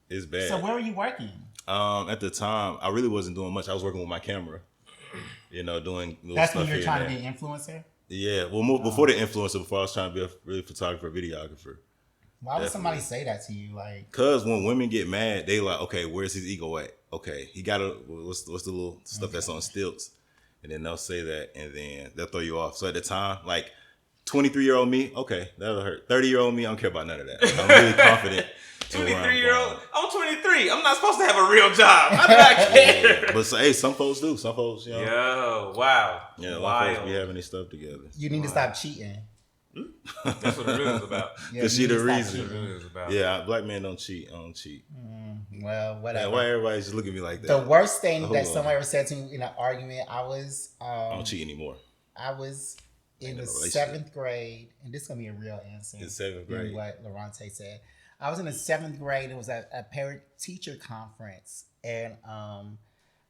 it's bad. So where are you working? At the time, I really wasn't doing much. I was working with my camera, doing little That's stuff when you're here trying and to be an influencer? Yeah, well, before the influencer, before I was trying to be a really photographer, videographer. Why would somebody say that to you? Like, because when women get mad, they like, okay, where's his ego at? Okay, he got what's the little stuff that's on stilts, and then they'll say that, and then they'll throw you off. So at the time, like 23-year-old me, okay, that'll hurt. 30-year-old me, I don't care about none of that. I'm really confident. 23-year-old. I'm 23. I'm not supposed to have a real job. I do not care. Yeah. But hey, some folks do. Some folks, Yo, wow. Yeah, a lot of folks be having their stuff together. You need to stop cheating. That's what it really is about. Because she the reason. That's what it really is about. Yeah, black men don't cheat. I don't cheat. Well, whatever. Man, why everybody just look at me like that? The worst thing that someone ever said to me in an argument, I don't cheat anymore. I was in the 7th grade, and this is going to be a real answer. In 7th grade. What Loronta said. I was in the 7th grade. It was a parent-teacher conference, and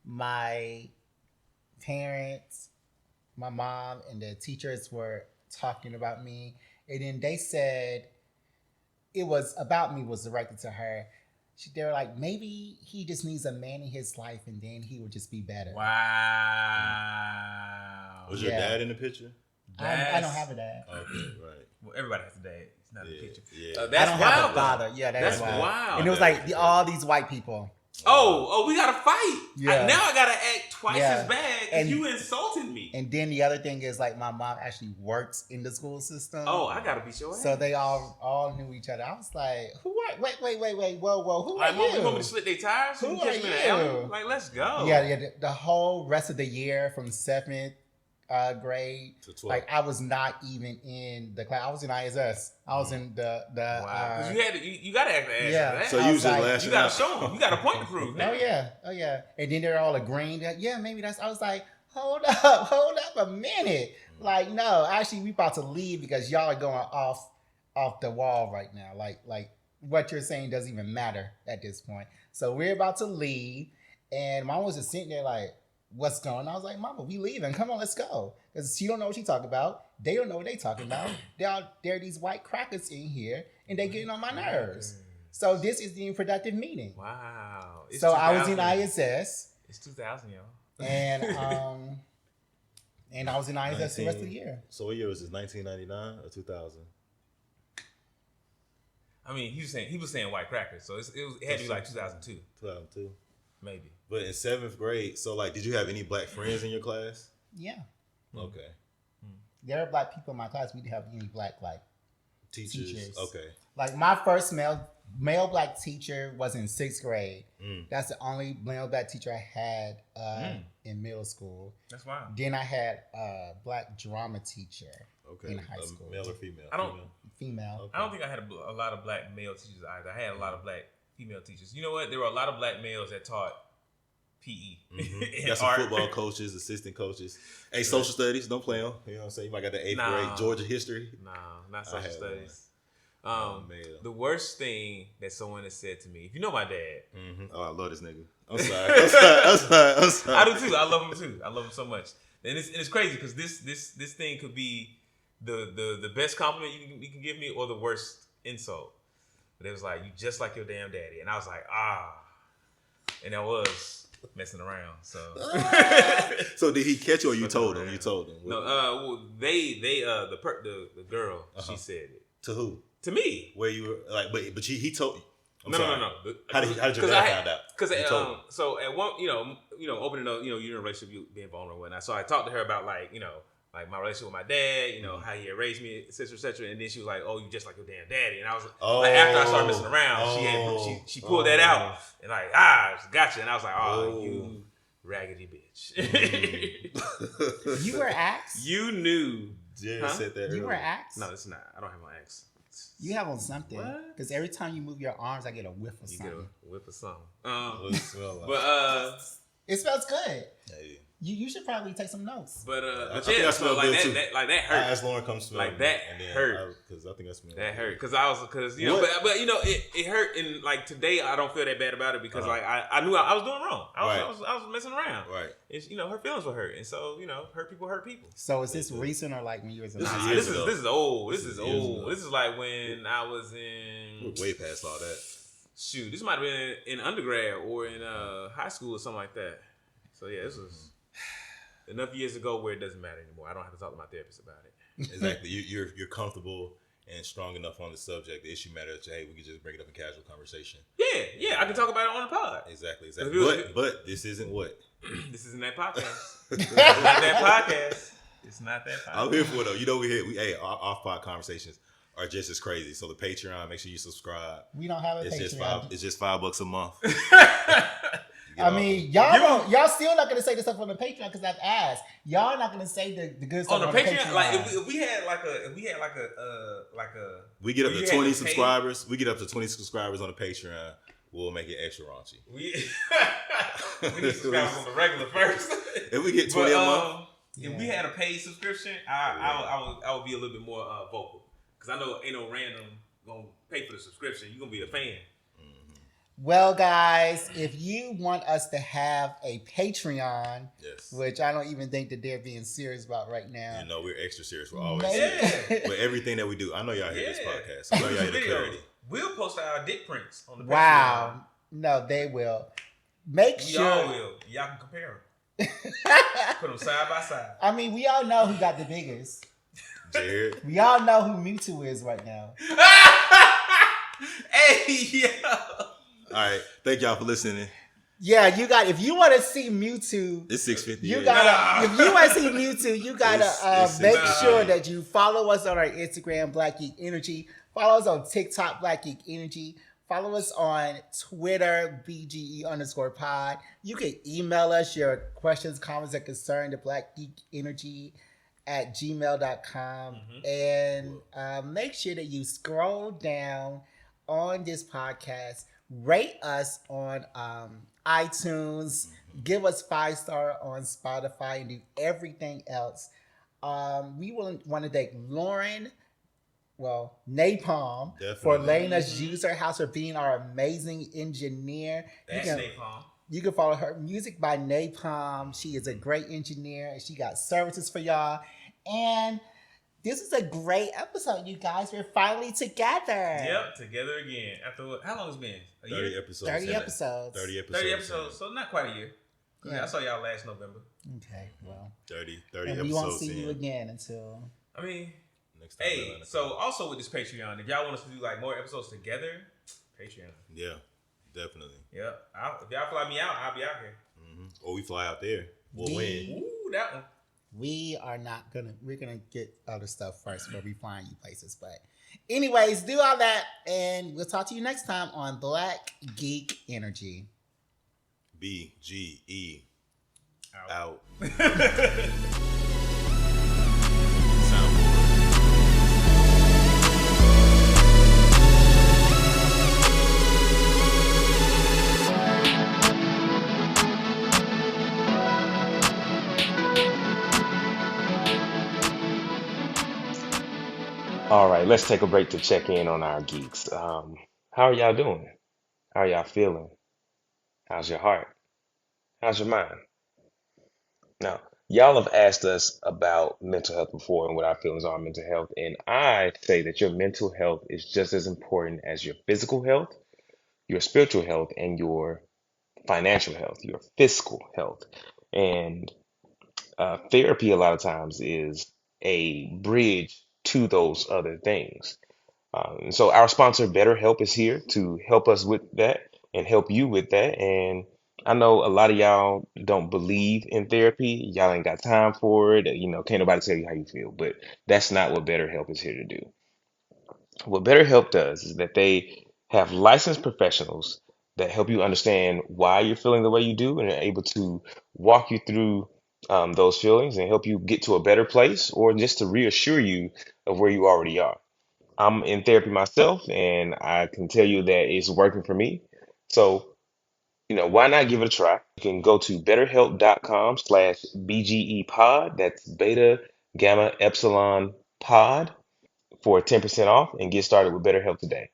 my parents, my mom, and the teachers were talking about me, and then they said it was about me was directed to her. They were like, maybe he just needs a man in his life, and then he would just be better. Wow. Was your dad in the picture? I don't have a dad. Okay, right. Well, everybody has a dad. It's not a picture. Yeah. That's I don't wild, have a father. Yeah, that's wild. Wow. And it was like all these white people. Oh, we gotta fight. Yeah. Now I gotta act twice as bad because And- you insulted me. And then the other thing is like my mom actually works in the school system. Oh, I gotta beat your ass. So they all knew each other. I was like, who are wait, whoa, who Like, are mom, you? you want me to slit their tires? Who You catch are me in the alley? you? Like, let's go. Yeah, the whole rest of the year from 7th grade To 12. like I was not even in the class. I was in ISS. I was in the Wow. 'Cause you gotta act the ass. yeah. For that. So I you was was just like, lashing You gotta out. show them. You got a point to prove. Oh yeah. And then they're all agreeing that maybe that's. I was like, hold up a minute. Like no, actually we about to leave because y'all are going off the wall right now. Like what you're saying doesn't even matter at this point. So we're about to leave, and Mom was just sitting there like, what's going on? I was like, Mama, we leaving. Come on, let's go. Because she don't know what she talking about. They don't know what they talking about. There are these white crackers in here, and they getting on my nerves. So this is the productive meeting. Wow. It's So I was 2000. in ISS, It's 2000, y'all. and I was in ISS the rest of the year. So what year was this? 1999 or 2000? I mean, he was saying white crackers, so it had to be like 2002, 2002. maybe. But in 7th grade, so like, did you have any black friends in your class? Yeah. Okay. There are black people in my class. We didn't have any black Teachers. Okay. Like my first male black teacher was in 6th grade. Mm. That's the only male black teacher I had in middle school. That's wild. Then I had a black drama teacher Okay. in high school. Male or female? I don't- Female. Okay. I don't think I had a lot of black male teachers either. I had a lot of black female teachers. You know what? There were a lot of black males that taught PE. Mm-hmm. Got some football coaches, assistant coaches. Hey, social studies, don't play them. You know what I'm saying? You might got the 8th grade Georgia history. Nah, not social had studies. man. The worst thing that someone has said to me, if you know my dad. Mm-hmm. Oh, I love this nigga. I'm sorry. I'm sorry. I do too. I love him too. I love him so much. And it's crazy because this thing could be the best compliment you can give me or the worst insult. But it was like, you just like your damn daddy. And I was like, and I was messing around. So So did he catch you or you told him? You told him. no, well, the girl, she said it. To who? To me. Where you were like, but he told you. No. How did your dad find out? Because You told him. so at one, opening up, you're in a relationship, you being vulnerable, and whatnot. So I talked to her about like my relationship with my dad, how he had raised me, et cetera, and then she was like, "Oh, you just like your damn daddy," and I was like, after I started messing around, she pulled that out and like, gotcha, and I was like, you raggedy bitch, You were axed? you knew. Jen said that You earlier. were axed? No, it's not. I don't have my ex. You have on something. What? Because every time you move your arms, I get a whiff of You get something. a whip of something. What does it smell like? But It smells good. Hey. You should probably take some notes. But I think I yeah, smell so like good, that, too. that like that I hurt. asked Lauren come smell Like me, that and then hurt. Because I think I smell That good. hurt because but it hurt, and like today I don't feel that bad about it because like I knew I was doing wrong. I was messing around. Right. It's, her feelings were hurt, and so hurt people. So is this recent or like when you was in This high is school? years ago. This is old. This This is is years old. ago. This is like when I was in We're way past all that. shoot. This might have been in undergrad or in high school or something like that. So yeah, this was enough years ago where it doesn't matter anymore. I don't have to talk to my therapist about it. Exactly. You're comfortable and strong enough on the subject. The issue matter that hey, we can just bring it up in casual conversation. Yeah, I can talk about it on the pod. Exactly. If it was- But this isn't what? This isn't that podcast. It's not that podcast. It's not that podcast. I'm here for it though. We off pod conversations are just as crazy. So the Patreon, make sure you subscribe. We don't have a It's Patreon. just $5 a month. I mean, y'all still not gonna say the stuff on the Patreon because I've asked. Y'all not gonna say the good stuff on the Patreon. Like if we had like a we get up to 20 subscribers. We get up to 20 subscribers on the Patreon. We'll make it extra raunchy. We need subscribers on the regular first. If we get 20 a month. If we had a paid subscription, I would be a little bit more vocal because I know ain't no random gonna pay for the subscription. You're gonna be a fan. Well, guys, if you want us to have a Patreon, which I don't even think that they're being serious about right now. You know, we're extra serious. We're always serious. With everything that we do. I know y'all hear this podcast. I know y'all hear the clarity. We'll post our dick prints on the Patreon. Wow. No, they will. Make sure. Y'all will. Y'all can compare them. Put them side by side. I mean, we all know who got the biggest. Jared. We all know who Mewtwo is right now. Hey, yo. All right, thank y'all for listening. Yeah, if you want to see Mewtwo, it's 6:50. You gotta. If you want to see Mewtwo, you gotta make sure that you follow us on our Instagram, Black Geek Energy. Follow us on TikTok, Black Geek Energy. Follow us on Twitter, BGE_pod. You can email us your questions, comments, and concerns to blackgeekenergy@gmail.com. And make sure that you scroll down on this podcast. Rate us on iTunes. Give us 5-star on Spotify and do everything else. We want to thank Napalm for letting us use her house, for being our amazing engineer. That's Napalm. You can follow her music by Napalm. She is a great engineer and she got services for y'all. And this is a great episode, you guys. We're finally together. Yep, together again. After what? How long has it been? 30 episodes. 30 episodes. 30 episodes. 30 episodes. So not quite a year. Yeah. I saw y'all last November. Okay, well. 30 and episodes. We won't see you again until. I mean, next time. Hey, so also with this Patreon, if y'all want us to do like more episodes together, Patreon. Yeah, definitely. Yeah, if y'all fly me out, I'll be out here. Or we fly out there. We'll win. Ooh, that one. We're gonna get other stuff first before we find you places. But anyways, do all that and we'll talk to you next time on Black Geek Energy. BGE out. All right, let's take a break to check in on our geeks. How are y'all doing? How are y'all feeling? How's your heart? How's your mind? Now, y'all have asked us about mental health before and what our feelings are on mental health. And I say that your mental health is just as important as your physical health, your spiritual health, and your financial health, your fiscal health. And therapy a lot of times is a bridge to those other things. And so our sponsor, BetterHelp, is here to help us with that and help you with that. And I know a lot of y'all don't believe in therapy. Y'all ain't got time for it. You know, can't nobody tell you how you feel. But that's not what BetterHelp is here to do. What BetterHelp does is that they have licensed professionals that help you understand why you're feeling the way you do and are able to walk you through those feelings and help you get to a better place or just to reassure you of where you already are. I'm in therapy myself, and I can tell you that it's working for me. So, you know, why not give it a try? You can go to betterhelp.com/BGE pod. That's beta gamma epsilon pod for 10% off and get started with BetterHelp today.